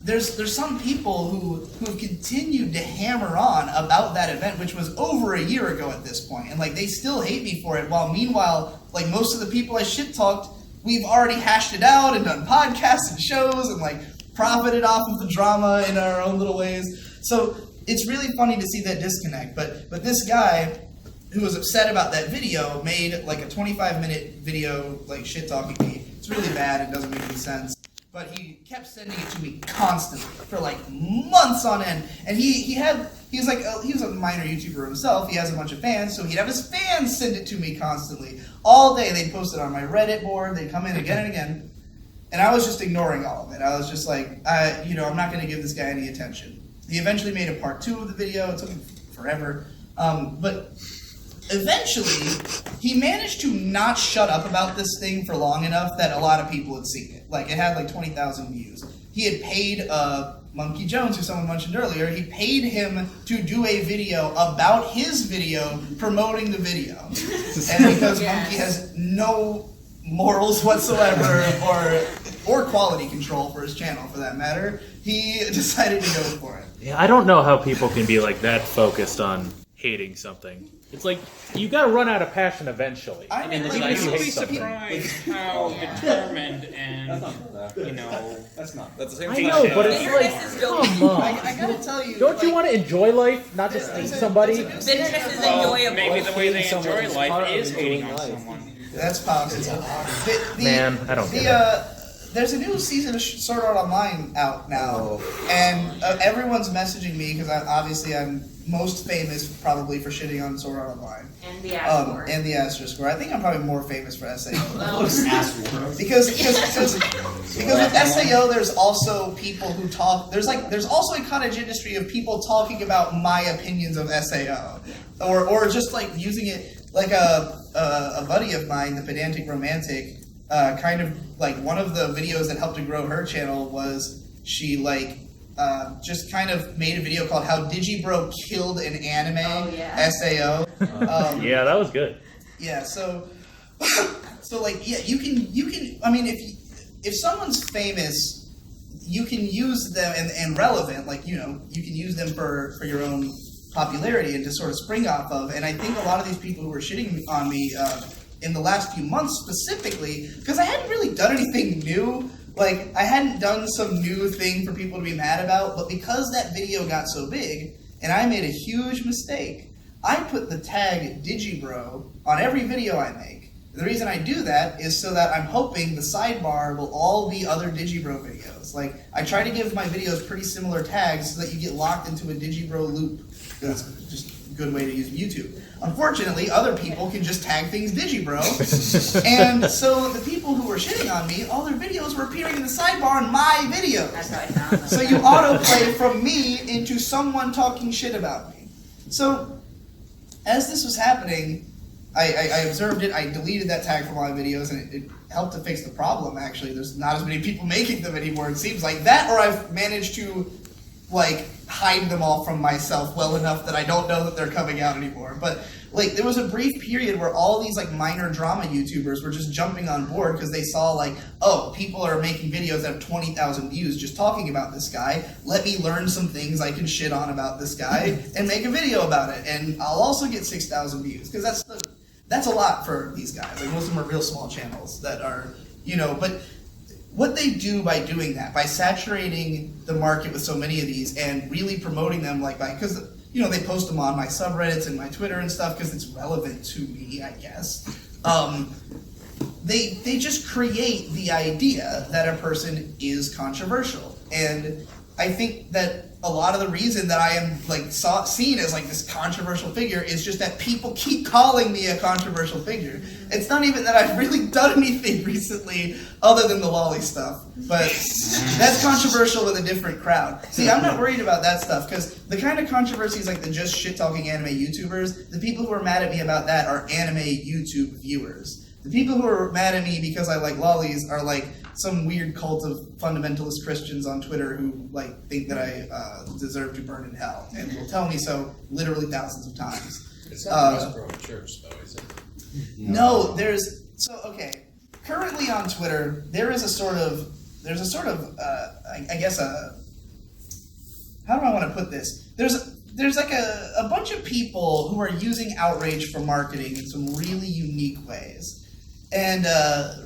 Speaker 1: there's some people who've continued to hammer on about that event, which was over a year ago at this point, and like they still hate me for it. While meanwhile, like most of the people I shit-talked, we've already hashed it out and done podcasts and shows and like profited off of the drama in our own little ways. So it's really funny to see that disconnect, but this guy who was upset about that video made like a 25-minute video like shit-talking me. It's really bad, it doesn't make any sense. But he kept sending it to me constantly for like months on end. And he was a minor YouTuber himself, he has a bunch of fans, so he'd have his fans send it to me constantly. All day they'd post it on my Reddit board, they'd come in again and again. And I was just ignoring all of it. I was just like, I'm not going to give this guy any attention. He eventually made a part 2 of the video. It took him forever. But eventually, he managed to not shut up about this thing for long enough that a lot of people had seen it. Like, it had like 20,000 views. He had paid Monkey Jones, who someone mentioned earlier, he paid him to do a video about his video promoting the video. And because Monkey has no morals whatsoever, or quality control for his channel, for that matter, he decided to go for it.
Speaker 6: Yeah, I don't know how people can be like that focused on hating something. It's like you gotta run out of passion eventually.
Speaker 1: I mean,
Speaker 10: Like,
Speaker 1: like,
Speaker 10: you'd be
Speaker 1: hate something.
Speaker 10: surprised how determined and, you know...
Speaker 3: That's the same
Speaker 6: I
Speaker 3: thing.
Speaker 6: know, but it's like, come on.
Speaker 1: I gotta tell you,
Speaker 6: Don't you
Speaker 1: like,
Speaker 6: want to enjoy life, not just hate somebody?
Speaker 9: Bitterness is
Speaker 10: Well,
Speaker 9: enjoyable.
Speaker 10: maybe the way they enjoy
Speaker 7: Someone's
Speaker 10: life
Speaker 7: part of
Speaker 10: is hating
Speaker 7: enjoying
Speaker 10: on
Speaker 7: life.
Speaker 10: someone.
Speaker 1: That's possible.
Speaker 6: Man, I don't get
Speaker 1: There's a new season of Sword Art Online out now, and everyone's messaging me because obviously I'm most famous probably for shitting on Sword Art Online.
Speaker 9: And the Asgore.
Speaker 1: And the Asterisk Score. I think I'm probably more famous for SAO.
Speaker 9: Well,
Speaker 1: Because with SAO, there's also people who talk. There's also a cottage industry of people talking about my opinions of SAO, or just like using it like a buddy of mine, the Pedantic Romantic, kind of like one of the videos that helped to grow her channel was she just kind of made a video called "How Digibro Killed an Anime SAO."
Speaker 6: Yeah, that was good.
Speaker 1: Yeah, so like, yeah, you can. I mean, if someone's famous, you can use them and relevant. Like, you know, you can use them for your own popularity and to sort of spring off of. And I think a lot of these people who were shitting on me in the last few months specifically, because I hadn't really done anything new. Like, I hadn't done some new thing for people to be mad about, but because that video got so big, and I made a huge mistake, I put the tag Digibro on every video I make. The reason I do that is so that I'm hoping the sidebar will all be other Digibro videos. Like, I try to give my videos pretty similar tags so that you get locked into a Digibro loop. That's just a good way to use YouTube. Unfortunately, other people can just tag things Digibro. And so the people who were shitting on me, all their videos were appearing in the sidebar in my videos.
Speaker 9: That's how I found them.
Speaker 1: So you autoplay from me into someone talking shit about me. So as this was happening, I observed it, I deleted that tag from my videos, and it helped to fix the problem, actually. There's not as many people making them anymore, it seems like. That, or I've managed to, like, hide them all from myself well enough that I don't know that they're coming out anymore. But, like, there was a brief period where all these, like, minor drama YouTubers were just jumping on board because they saw, like, oh, people are making videos that have 20,000 views just talking about this guy. Let me learn some things I can shit on about this guy and make a video about it. And I'll also get 6,000 views because that's a lot for these guys. Like, most of them are real small channels that are, you know, but what they do by doing that, by saturating the market with so many of these and really promoting them, like, because, you know, they post them on my subreddits and my Twitter and stuff because it's relevant to me, I guess. They just create the idea that a person is controversial. And I think that a lot of the reason that I am, like, seen as, like, this controversial figure is just that people keep calling me a controversial figure. It's not even that I've really done anything recently other than the lolly stuff, but that's controversial with a different crowd. See, I'm not worried about that stuff, because the kind of controversies like the just shit-talking anime YouTubers, the people who are mad at me about that are anime YouTube viewers. The people who are mad at me because I like lollies are, like, some weird cult of fundamentalist Christians on Twitter who, like, think that I deserve to burn in hell, and will tell me so literally thousands of times.
Speaker 11: It's not the Westboro Church, though, is it?
Speaker 1: No, okay. Currently on Twitter, there's a sort of, I guess how do I want to put this? There's like a bunch of people who are using outrage for marketing in some really unique ways. And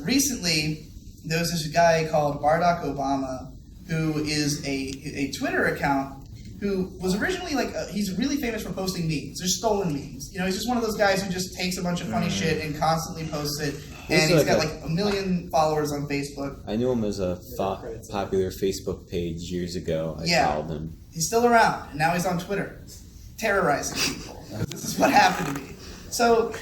Speaker 1: recently, there was this guy called Barack Obama, who is a Twitter account, who was originally he's really famous for posting memes. They're stolen memes. You know, he's just one of those guys who just takes a bunch of funny shit and constantly posts it. And he's got like 1 million followers on Facebook.
Speaker 7: I knew him as a popular Facebook page years ago. I followed him.
Speaker 1: He's still around, and now he's on Twitter, terrorizing people. This is what happened to me. So,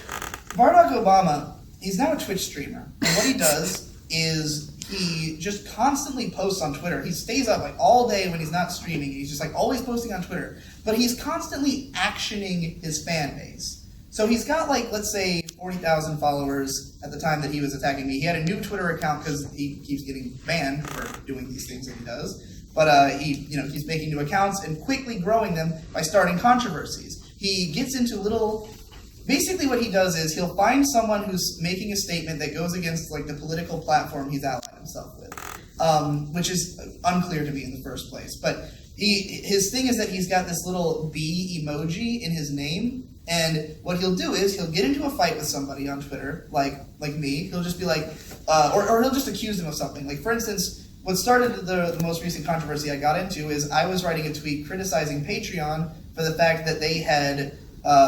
Speaker 1: Barack Obama, he's now a Twitch streamer. And what he does is he just constantly posts on Twitter. He stays up like all day when he's not streaming. He's just like always posting on Twitter. But he's constantly actioning his fan base. So he's got like, let's say, 40,000 followers at the time that he was attacking me. He had a new Twitter account because he keeps getting banned for doing these things that he does. But he keeps making new accounts and quickly growing them by starting controversies. He gets into little basically what he does is he'll find someone who's making a statement that goes against like the political platform he's allied himself with, which is unclear to me in the first place. But his thing is that he's got this little bee emoji in his name, and what he'll do is he'll get into a fight with somebody on Twitter, like me. He'll just be like, or he'll just accuse them of something. Like for instance, what started the most recent controversy I got into is I was writing a tweet criticizing Patreon for the fact that they had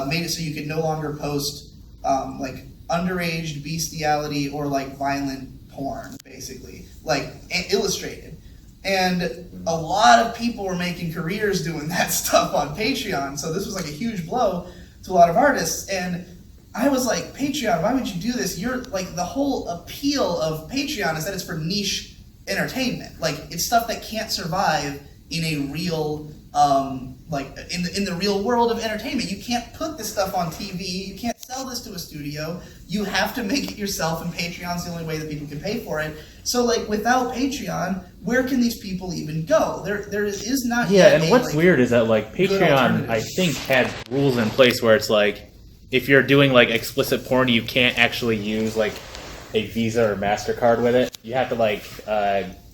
Speaker 1: made it so you could no longer post like underage bestiality or like violent porn, basically, like illustrated. And a lot of people were making careers doing that stuff on Patreon, so this was like a huge blow to a lot of artists. And I was like, Patreon, why would you do this? You're like, the whole appeal of Patreon is that it's for niche entertainment. Like, it's stuff that can't survive in a real like in the real world of entertainment. You can't put this stuff on TV. You can't sell this to a studio. You have to make it yourself, and Patreon's the only way that people can pay for it. So like without Patreon, where can these people even go? There is not.
Speaker 6: Yeah,
Speaker 1: yet
Speaker 6: and what's
Speaker 1: like,
Speaker 6: weird is that like Patreon, I think, had rules in place where it's like if you're doing like explicit porn, you can't actually use like a Visa or MasterCard with it. You have to like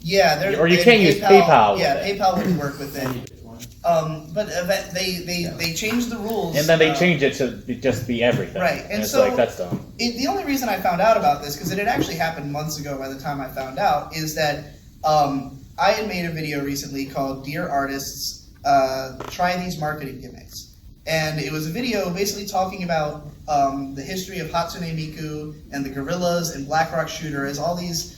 Speaker 1: yeah,
Speaker 6: or you can't use PayPal.
Speaker 1: Yeah, PayPal wouldn't work with it. But they changed the rules,
Speaker 6: and then they changed it to just be everything.
Speaker 1: Right, and
Speaker 6: it's
Speaker 1: so
Speaker 6: like that's dumb.
Speaker 1: The only reason I found out about this, because it had actually happened months ago by the time I found out, is that I had made a video recently called "Dear Artists, Try These Marketing Gimmicks," and it was a video basically talking about the history of Hatsune Miku and the Gorillas and Black Rock Shooter as all these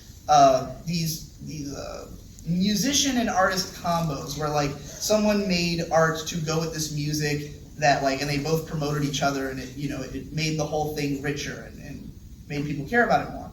Speaker 1: musician and artist combos where like someone made art to go with this music that like, and they both promoted each other, and it made the whole thing richer and made people care about it more.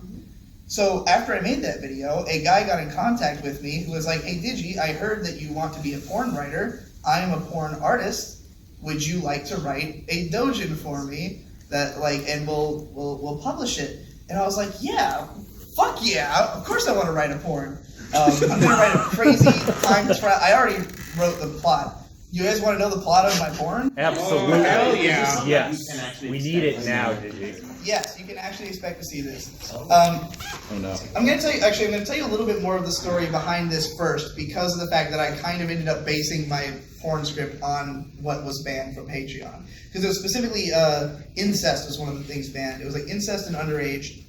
Speaker 1: So after I made that video, a guy got in contact with me who was like, "Hey Digi, I heard that you want to be a porn writer. I am a porn artist. Would you like to write a doujin for me that like, and we'll publish it?" And I was like, "Yeah, fuck yeah, of course I want to write a porn. I'm going to write a crazy time travel." I already wrote the plot. You guys want to know the plot of my porn?
Speaker 6: Absolutely.
Speaker 10: Oh, hell yeah.
Speaker 6: Yes. We need it now, Digi.
Speaker 1: Yes, you can actually expect to see this.
Speaker 3: Oh no.
Speaker 1: I'm going to tell you a little bit more of the story behind this first, because of the fact that I kind of ended up basing my porn script on what was banned from Patreon. Because it was specifically incest was one of the things banned. It was like incest and underage.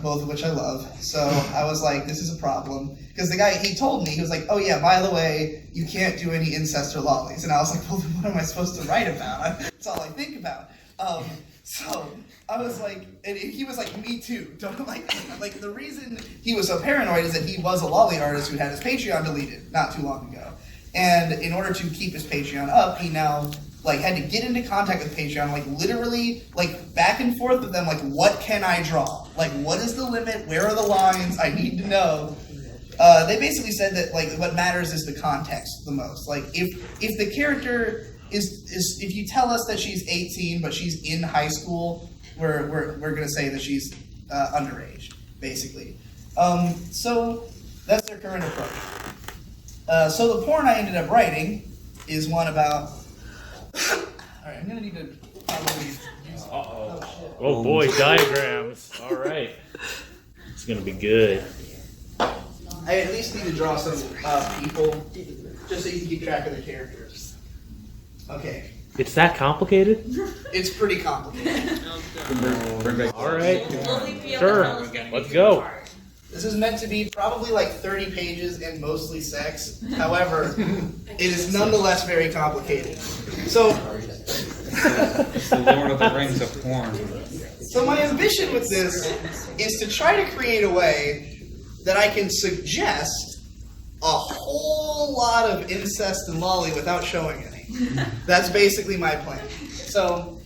Speaker 1: Both of which I love. So I was like, this is a problem. Because the guy, he told me, he was like, "Oh yeah, by the way, you can't do any incest or lollies." And I was like, well, then what am I supposed to write about? That's all I think about. So I was like, and he was like, "Me too." Don't like the reason he was so paranoid is that he was a lolly artist who had his Patreon deleted not too long ago. And in order to keep his Patreon up, he now like had to get into contact with Patreon, like literally like back and forth with them, like, what can I draw? Like, what is the limit? Where are the lines? I need to know. They basically said that like what matters is the context the most. Like if the character is if you tell us that she's 18 but she's in high school, we're gonna say that she's underage, basically. So that's their current approach. So the porn I ended up writing is one about. All right, I'm gonna need to probably use.
Speaker 6: Uh-oh. Oh boy, diagrams. All right. It's gonna be good.
Speaker 1: I at least need to draw some people, just so you can keep track of the characters. Okay.
Speaker 6: It's that complicated?
Speaker 1: It's pretty complicated.
Speaker 6: All right.
Speaker 2: Will we be able to
Speaker 6: Sure.
Speaker 2: tell us gonna be
Speaker 6: Let's
Speaker 2: too
Speaker 6: go.
Speaker 2: hard?
Speaker 1: This is meant to be probably like 30 pages and mostly sex. However, it is nonetheless very complicated. So,
Speaker 10: It's the Lord of the Rings of porn.
Speaker 1: so my ambition with this is to try to create a way that I can suggest a whole lot of incest and lolly without showing any. That's basically my plan. So,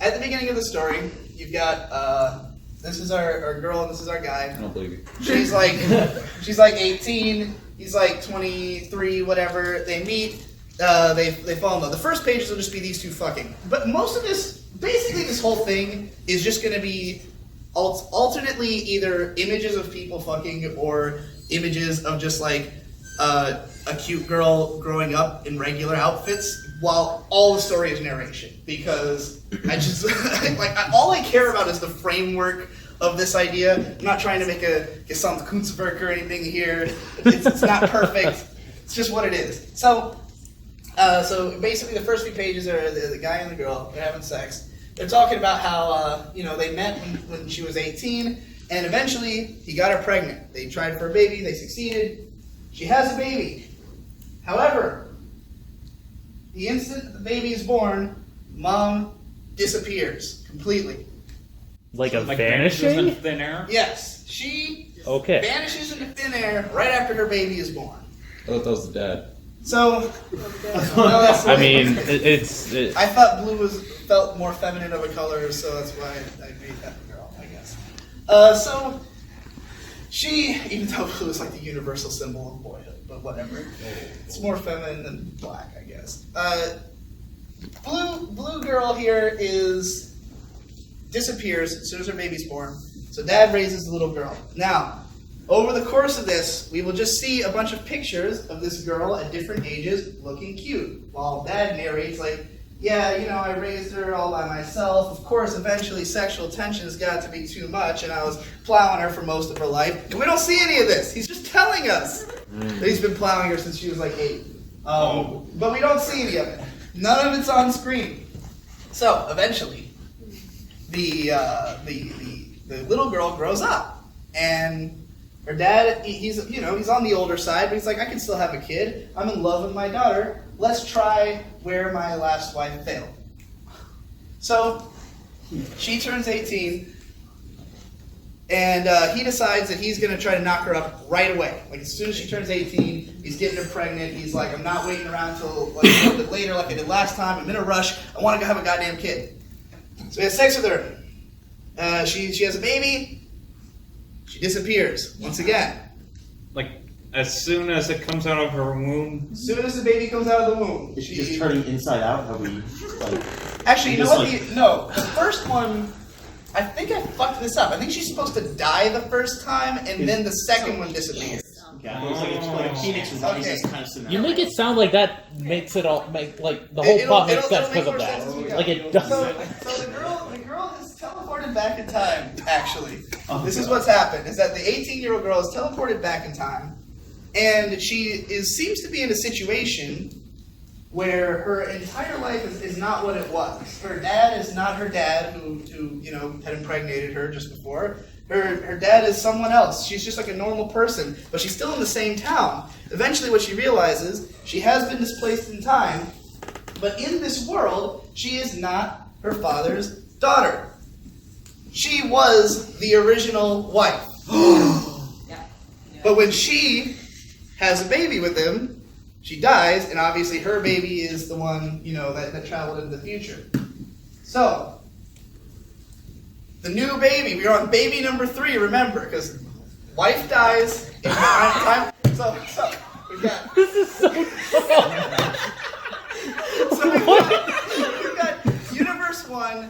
Speaker 1: at the beginning of the story, you've got this is our girl and this is our guy.
Speaker 3: I don't believe you.
Speaker 1: She's like 18. He's like 23, whatever. They meet. They fall in love. The first pages will just be these two fucking. But most of this, basically, this whole thing is just going to be alternately either images of people fucking or images of just like a cute girl growing up in regular outfits while all the story is narration, because I just all I care about is the framework of this idea. I'm not trying to make a Gesamtkunstwerk or anything here. It's not perfect. It's just what it is. So basically, the first few pages are the guy and the girl. They're having sex. They're talking about how they met when she was 18, and eventually he got her pregnant. They tried for a baby. They succeeded. She has a baby. However, the instant that the baby is born, mom disappears completely.
Speaker 6: Like a
Speaker 10: Like
Speaker 6: vanishing?
Speaker 10: vanishes in thin air?
Speaker 1: Yes, she
Speaker 6: Okay.
Speaker 1: vanishes into thin air right after her baby is born.
Speaker 4: I thought that was the dad.
Speaker 1: So, no, that's
Speaker 6: I mean, it's
Speaker 1: I thought blue felt more feminine of a color, so that's why I made that girl, I guess. So she, even though blue is like the universal symbol of boyhood, but whatever, it's more feminine than black, I guess. Blue girl here disappears as soon as her baby's born. So dad raises the little girl. Now, over the course of this, we will just see a bunch of pictures of this girl at different ages looking cute, while dad narrates like, yeah, I raised her all by myself. Of course, eventually sexual tensions got to be too much, and I was plowing her for most of her life. And we don't see any of this. He's just telling us that he's been plowing her since she was like 8. But we don't see any of it. None of it's on screen. So, eventually, the little girl grows up, and her dad, he's on the older side, but he's like, I can still have a kid. I'm in love with my daughter. Let's try where my last wife failed. So she turns 18, and he decides that he's going to try to knock her up right away. Like, as soon as she turns 18, he's getting her pregnant. He's like, I'm not waiting around until a little bit later like I did last time. I'm in a rush. I want to go have a goddamn kid. So he has sex with her. She has a baby. She disappears once again.
Speaker 10: Like, as soon as it comes out of her womb?
Speaker 1: As soon as the baby comes out of the womb.
Speaker 12: Is she just turning inside out? How we,
Speaker 1: Actually, you know what? No, the first one, I think I fucked this up. I think she's supposed to die the first time, and then the second one disappears.
Speaker 12: Yeah, it was like a Phoenix Rises kind of scenario.
Speaker 6: You make it sound like that makes it all like the whole plot makes sense because of that. Like it doesn't.
Speaker 1: So the girl is teleported back in time. Actually, this is what's happened: is that the 18-year-old girl is teleported back in time, and she seems to be in a situation where her entire life is not what it was. Her dad is not her dad who had impregnated her just before. Her dad is someone else. She's just like a normal person, but she's still in the same town. Eventually what she realizes, she has been displaced in time, but in this world, she is not her father's daughter. She was the original wife. But when she has a baby with him, she dies, and obviously her baby is the one, that traveled into the future. So, the new baby, we are on baby number 3, remember, because wife dies, in time. So we've got...
Speaker 6: This is so dumb.
Speaker 1: So we've got universe 1,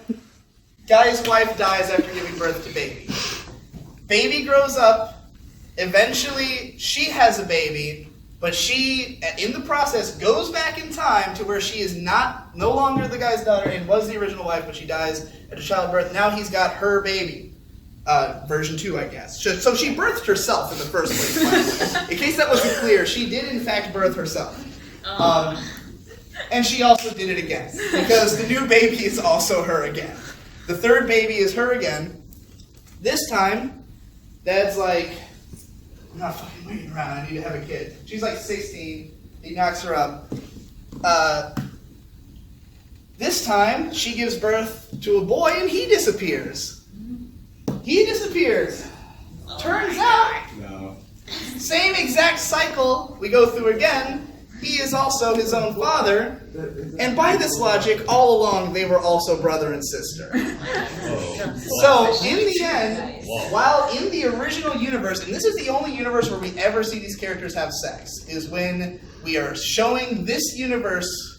Speaker 1: guy's wife dies after giving birth to baby. Baby grows up, eventually she has a baby, but she, in the process, goes back in time to where she is no longer the guy's daughter and was the original wife, but she dies at a childbirth. Now he's got her baby. Version 2, I guess. So she birthed herself in the first place. In case that wasn't clear, she did in fact birth herself. And she also did it again. Because the new baby is also her again. The third baby is her again. This time, Dad's like, I'm not fucking waiting around, I need to have a kid. She's like 16, he knocks her up. This time, she gives birth to a boy and he disappears. He disappears. Turns out, same exact cycle we go through again, he is also his own father, and by this logic, all along they were also brother and sister. So, in the end, while in the original universe, and this is the only universe where we ever see these characters have sex, is when we are showing this universe.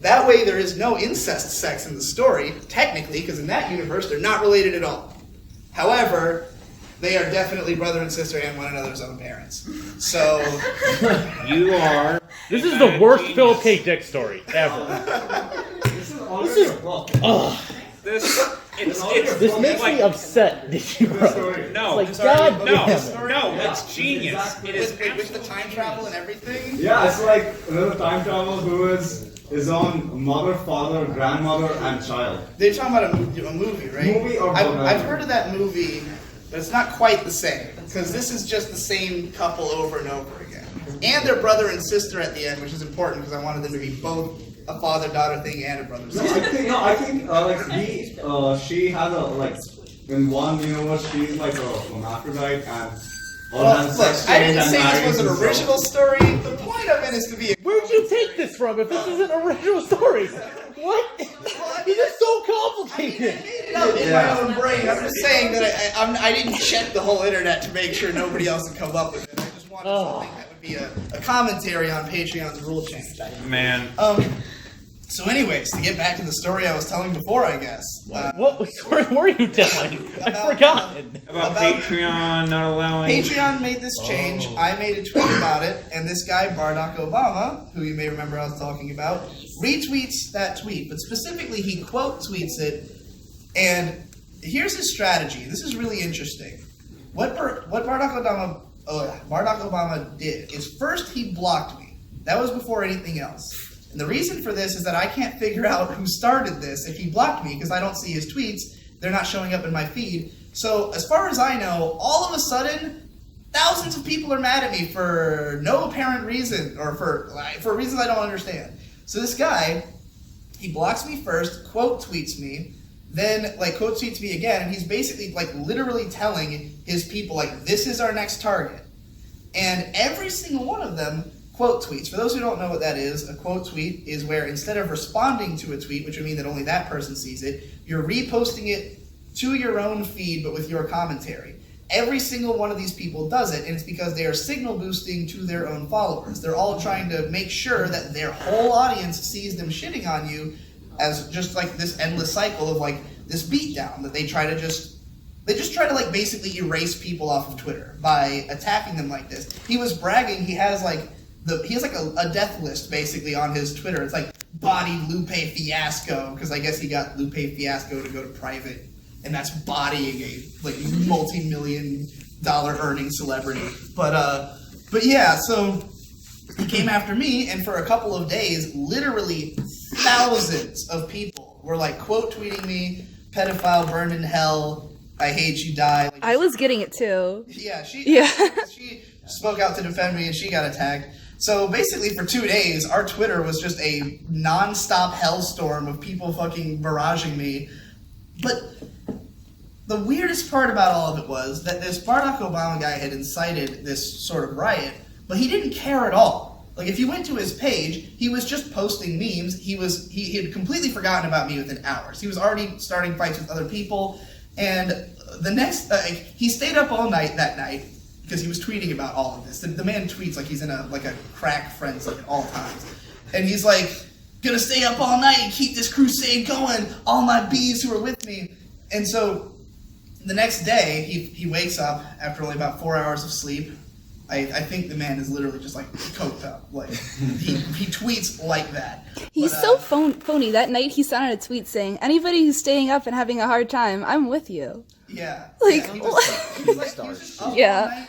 Speaker 1: That way there is no incest sex in the story, technically, because in that universe they're not related at all. However, They are definitely brother and sister and one another's own parents. So
Speaker 10: You are.
Speaker 6: This is the worst Philip K. Dick story ever.
Speaker 11: This is already a book.
Speaker 6: This makes me upset, Digibro.
Speaker 10: No,
Speaker 6: It's like, God damn it.
Speaker 10: no, it's genius. It is
Speaker 1: with the time travel and everything.
Speaker 3: Yeah, it's like another time traveler who is his own mother, father, grandmother, and child.
Speaker 1: They're talking about a movie, right?
Speaker 3: Movie or
Speaker 1: I've heard of that movie, but it's not quite the same because this is just the same couple over and over again, and their brother and sister at the end, which is important because I wanted them to be both a father-daughter thing and a brother-sister.
Speaker 3: I think she has a in one universe she's like a hermaphrodite and
Speaker 1: Look, I didn't say this was an original story. The point of it is to be.
Speaker 6: Where'd you take this from? If this is an original story, what? This is so complicated.
Speaker 1: I made it up in my own brain. I'm just saying that I didn't check the whole internet to make sure nobody else would come up with it. I just wanted something that would be a commentary on Patreon's rule change.
Speaker 10: Man.
Speaker 1: So anyways, to get back to the story I was telling before, I guess.
Speaker 6: What story were you telling? I forgot.
Speaker 10: About Patreon not allowing...
Speaker 1: Patreon made this change. I made a tweet about it, and this guy, Barack Obama, who you may remember I was talking about, retweets that tweet. But specifically, he quote tweets it, and here's his strategy. This is really interesting. What Barack Obama did is first he blocked me. That was before anything else. And the reason for this is that I can't figure out who started this if he blocked me because I don't see his tweets. They're not showing up in my feed. So as far as I know, all of a sudden, thousands of people are mad at me for no apparent reason or for reasons I don't understand. So this guy, he blocks me first, quote tweets me, then quote tweets me again, and he's basically literally telling his people this is our next target. And every single one of them quote tweets. For those who don't know what that is, a quote tweet is where instead of responding to a tweet, which would mean that only that person sees it, you're reposting it to your own feed but with your commentary. Every single one of these people does it, and it's because they are signal boosting to their own followers. They're all trying to make sure that their whole audience sees them shitting on you as just this endless cycle of this beatdown that they just try to basically erase people off of Twitter by attacking them like this. He was bragging he has a death list basically on his Twitter. It's body Lupe Fiasco, because I guess he got Lupe Fiasco to go to private, and that's bodying a multi-million dollar earning celebrity. But yeah, so he came after me, and for a couple of days, literally thousands of people were quote tweeting me, pedophile, burned in hell, I hate you, die.
Speaker 5: I was getting it too.
Speaker 1: Yeah, she spoke out to defend me, and she got attacked. So basically for 2 days, our Twitter was just a non-stop hellstorm of people fucking barraging me. But the weirdest part about all of it was that this Barack Obama guy had incited this sort of riot, but he didn't care at all. If you went to his page, he was just posting memes. He had completely forgotten about me within hours. He was already starting fights with other people, and the next he stayed up all night that night because he was tweeting about all of this. The man tweets like he's in a crack frenzy at all times, and he's gonna stay up all night and keep this crusade going. All my bees who are with me, and so the next day he wakes up after only about 4 hours of sleep. I think the man is literally just coked up. He tweets like that.
Speaker 5: He's so phony. That night he sent out a tweet saying, "Anybody who's staying up and having a hard time, I'm with you."
Speaker 1: Yeah.
Speaker 5: He's
Speaker 1: all night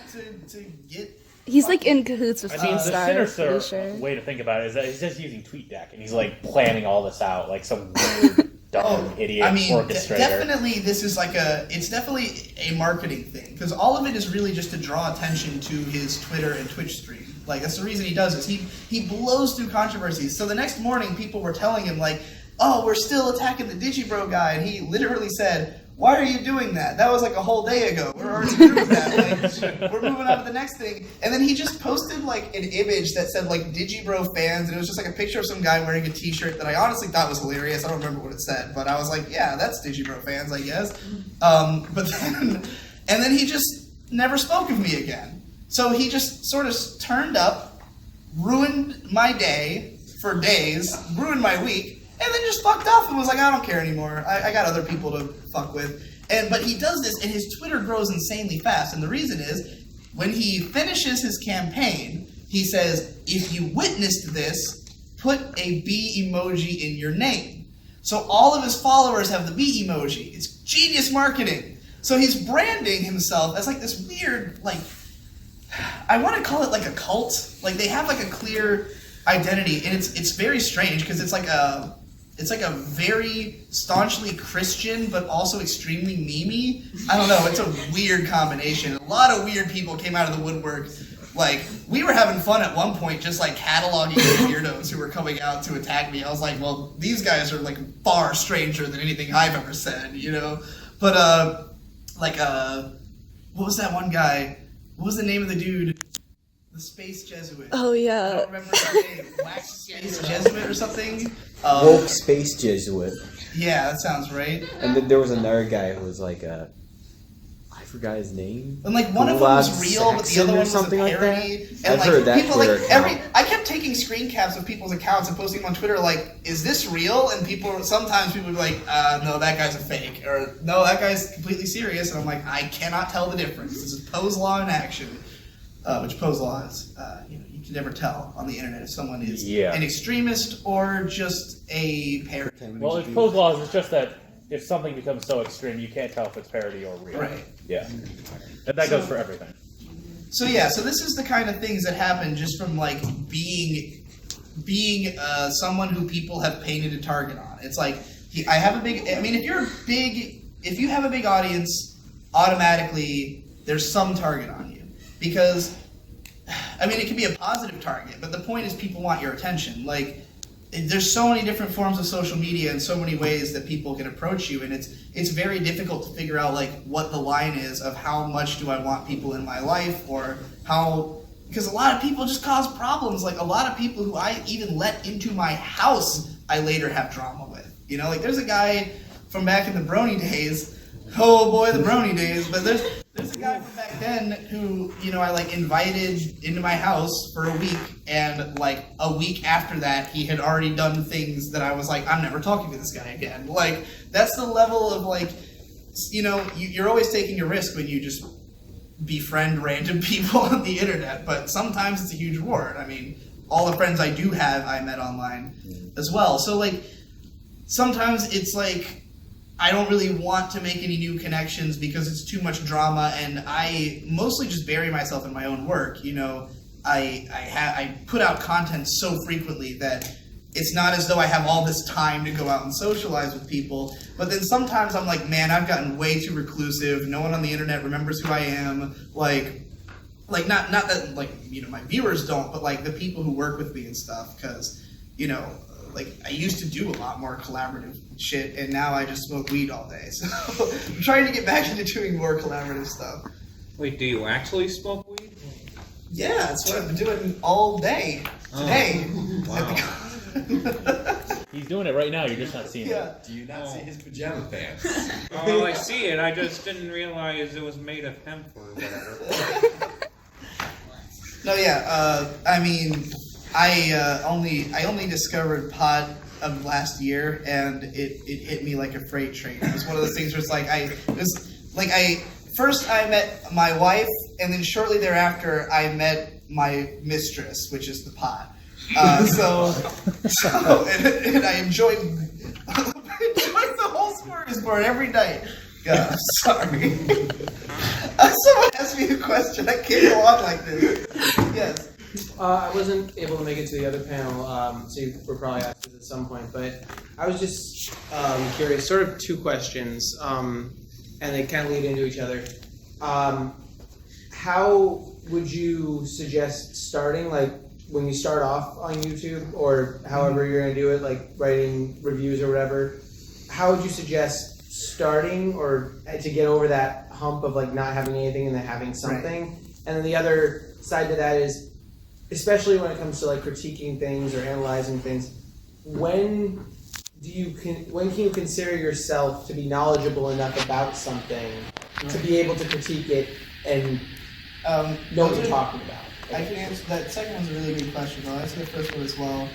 Speaker 1: to get.
Speaker 5: He's in cahoots with
Speaker 6: the
Speaker 5: sinister
Speaker 6: sure. way to think about it is that he's just using TweetDeck and he's planning all this out some weird dumb idiot orchestrator.
Speaker 1: Definitely this is it's definitely a marketing thing because all of it is really just to draw attention to his Twitter and Twitch stream. That's the reason he does this. He blows through controversies. So the next morning people were telling him oh, we're still attacking the Digibro guy, and he literally said, "Why are you doing that? That was a whole day ago. We're already through that. We're moving on to the next thing." And then he just posted an image that said Digibro fans, and it was just a picture of some guy wearing a t-shirt that I honestly thought was hilarious. I don't remember what it said, but I was yeah, that's Digibro fans, I guess. And then he just never spoke of me again. So he just sort of turned up, ruined my day for days, ruined my week, and then just fucked off and was like, I don't care anymore. I got other people to fuck with. But he does this, and his Twitter grows insanely fast. And the reason is, when he finishes his campaign, he says, if you witnessed this, put a bee emoji in your name. So all of his followers have the bee emoji. It's genius marketing. So he's branding himself as like this weird, like, I want to call it like a cult. Like they have like a clear identity, and it's very strange because it's like a very staunchly Christian but also extremely memey. I don't know. It's a weird combination. A lot of weird people came out of the woodwork. Like we were having fun at one point, just like cataloging the weirdos who were coming out to attack me. I was like, well, these guys are like far stranger than anything I've ever said, you know. But what was that one guy? What was the name of the dude? The Space Jesuit.
Speaker 5: Oh, yeah.
Speaker 1: I don't remember his name. Wax Space Jesuit or something?
Speaker 7: Woke Space Jesuit.
Speaker 1: Yeah, that sounds right.
Speaker 7: And then there was another guy who was like I forgot his name.
Speaker 1: And like one of them was real, but the other one was a parody. And like
Speaker 7: heard that
Speaker 1: people
Speaker 7: Twitter
Speaker 1: like I kept taking screen caps of people's accounts and posting them on Twitter like, is this real? And sometimes people would be like, no, that guy's a fake, or no, that guy's completely serious. And I'm like, I cannot tell the difference. This is Poe's Law in action. Which Poe's Law is, you can never tell on the internet if someone is an extremist or just a parody.
Speaker 6: Well, it's Poe's Law. It's just that if something becomes so extreme, you can't tell if it's parody or real.
Speaker 1: Right.
Speaker 6: Yeah. And that goes for everything.
Speaker 1: So so this is the kind of things that happen just from like being someone who people have painted a target on. It's like if you have a big audience, automatically there's some target on you. Because, it can be a positive target, but the point is people want your attention. Like, there's so many different forms of social media and so many ways that people can approach you, and it's very difficult to figure out, like, what the line is of how much do I want people in my life, or because a lot of people just cause problems. Like, a lot of people who I even let into my house, I later have drama with. You know, like, there's a guy from back in the Brony days. Oh boy, the Brony days. But there's a guy from back then who, I like invited into my house for a week, and like a week after that, he had already done things that I was like, I'm never talking to this guy again. Like, that's the level of like, you're always taking a risk when you just befriend random people on the internet, but sometimes it's a huge reward. All the friends I do have, I met online as well. So like, sometimes it's like, I don't really want to make any new connections because it's too much drama, and I mostly just bury myself in my own work. I put out content so frequently that it's not as though I have all this time to go out and socialize with people. But then sometimes I'm like, man, I've gotten way too reclusive. No one on the internet remembers who I am. Like not that like my viewers don't, but like the people who work with me and stuff, because like I used to do a lot more collaborative shit, and now I just smoke weed all day. So I'm trying to get back into doing more collaborative stuff.
Speaker 10: Wait, do you actually smoke weed?
Speaker 1: Yeah, that's what I've been doing all day today.
Speaker 11: Wow.
Speaker 6: He's doing it right now. You're just not seeing it.
Speaker 11: Do you not see his pajama pants?
Speaker 10: Oh, I see it. I just didn't realize it was made of hemp or whatever.
Speaker 1: No, I only discovered pot of last year, and it hit me like a freight train. It was one of those things where it's like first I met my wife, and then shortly thereafter I met my mistress, which is the pot. And I enjoyed the whole smorgasbord every night. God, I'm sorry. Someone asked me a question. I can't go on like this. Yes.
Speaker 13: I wasn't able to make it to the other panel, so you were probably asked this at some point, but I was just curious, sort of two questions, and they kind of lead into each other. How would you suggest starting, like when you start off on YouTube, or however you're going to do it, like writing reviews or whatever, how would you suggest starting, or to get over that hump of like not having anything and then having something? Right. And then the other side to that is, especially when it comes to like critiquing things or analyzing things, when can you consider yourself to be knowledgeable enough about something to be able to critique it and know what you're talking about?
Speaker 1: I can answer that second one's a really good question. I'll answer the first one as well.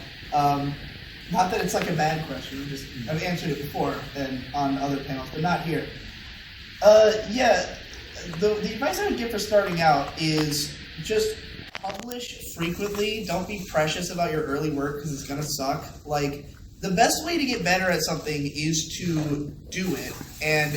Speaker 1: Not that it's like a bad question, just I've answered it before and on other panels, but not here. Yeah, the advice I would give for starting out is just publish frequently. Don't be precious about your early work because it's gonna suck. Like, the best way to get better at something is to do it, and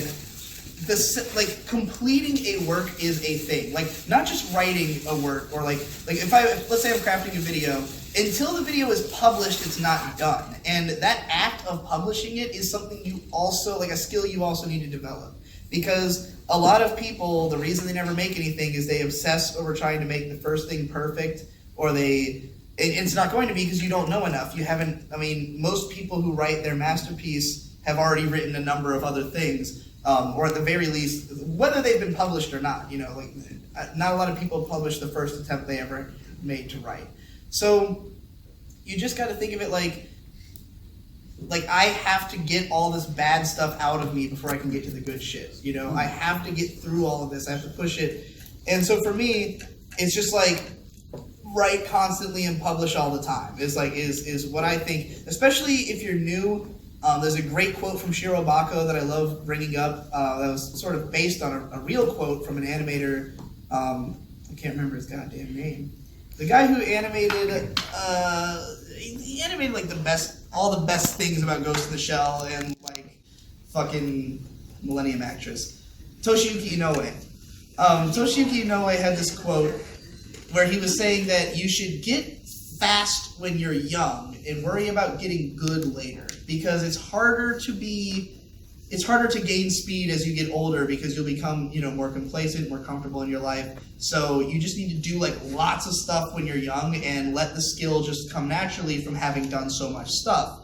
Speaker 1: completing a work is a thing. Like, not just writing a work, or let's say I'm crafting a video. Until the video is published, it's not done. And that act of publishing it is something you also, like a skill you also need to develop. Because a lot of people, the reason they never make anything is they obsess over trying to make the first thing perfect, or it's not going to be because you don't know enough. You haven't, most people who write their masterpiece have already written a number of other things, or at the very least, whether they've been published or not, not a lot of people publish the first attempt they ever made to write. So you just got to think of it like I have to get all this bad stuff out of me before I can get to the good shit. I have to get through all of this. I have to push it. And so for me, it's just write constantly and publish all the time. Is what I think, especially if you're new. There's a great quote from Shiro Bako that I love bringing up. That was sort of based on a real quote from an animator. I can't remember his goddamn name. The guy who animated, he animated all the best things about Ghost in the Shell and fucking Millennium Actress, Toshiyuki Inoue. Toshiyuki Inoue had this quote where he was saying that you should get fast when you're young and worry about getting good later, because it's harder to gain speed as you get older because you'll become, more complacent, more comfortable in your life. So you just need to do lots of stuff when you're young and let the skill just come naturally from having done so much stuff.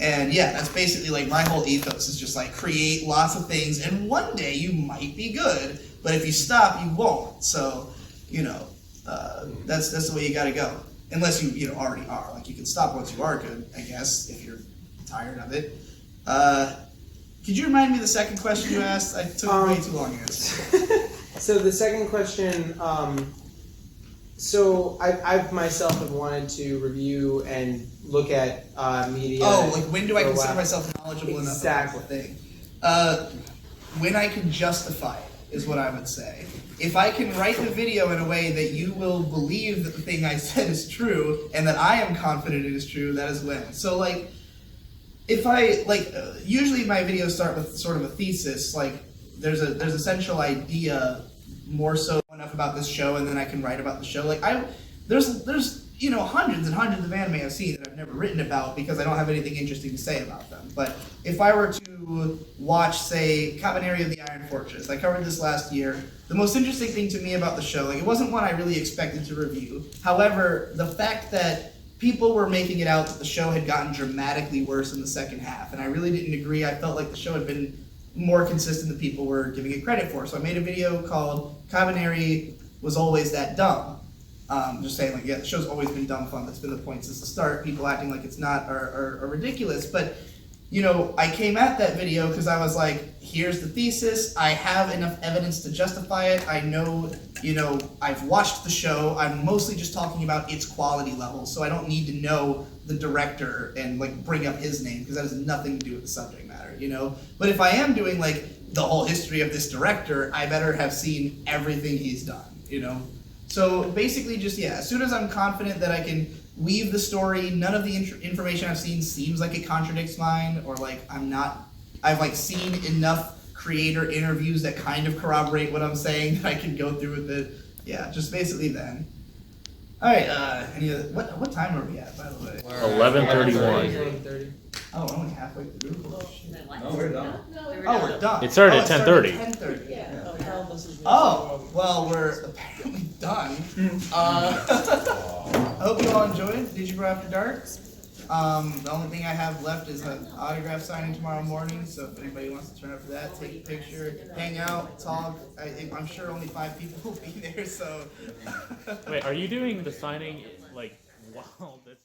Speaker 1: And yeah, that's basically my whole ethos is just create lots of things, and one day you might be good, but if you stop, you won't. So, that's the way you gotta go. Unless you already are. You can stop once you are good, I guess, if you're tired of it. Could you remind me of the second question you asked? I took way too long to answer.
Speaker 13: So the second question, so I myself have wanted to review and look at media.
Speaker 1: Oh, when do I consider myself knowledgeable enough about the thing? When I can justify it is what I would say. If I can write the video in a way that you will believe that the thing I said is true and that I am confident it is true, that is when. So if I usually my videos start with sort of a thesis, there's a central idea, more so enough about this show, and then I can write about the show. There's hundreds and hundreds of anime I've seen that I've never written about because I don't have anything interesting to say about them. But if I were to watch, say, Cabaneri of the Iron Fortress, I covered this last year. The most interesting thing to me about the show, it wasn't one I really expected to review. However, the fact that people were making it out that the show had gotten dramatically worse in the second half, and I really didn't agree. I felt like the show had been more consistent than people were giving it credit for. So I made a video called Cabaneri Was Always That Dumb. Just saying, the show's always been dumb fun. That's been the point since the start. People acting like it's not are ridiculous. But, I came at that video because I was here's the thesis. I have enough evidence to justify it. I know, I've watched the show. I'm mostly just talking about its quality level, so I don't need to know the director and bring up his name because that has nothing to do with the subject matter, But if I am doing the whole history of this director, I better have seen everything he's done, So basically just, as soon as I'm confident that I can weave the story, none of the information I've seen seems like it contradicts mine, or I've seen enough creator interviews that kind of corroborate what I'm saying that I can go through with it. Yeah, just basically then. All right, what time are we at, by the way?
Speaker 6: 11:31.
Speaker 1: Oh, we're only halfway through.
Speaker 11: No, we're done.
Speaker 1: Oh, we're done.
Speaker 6: It started at 10:30.
Speaker 1: 10:30. Oh, well, we're apparently done. I hope you all enjoyed Digibro After Dark. The only thing I have left is an autograph signing tomorrow morning, so if anybody wants to turn up for that, take a picture, hang out, talk. I'm sure only 5 people will be there, so.
Speaker 6: Wait, are you doing the signing while this?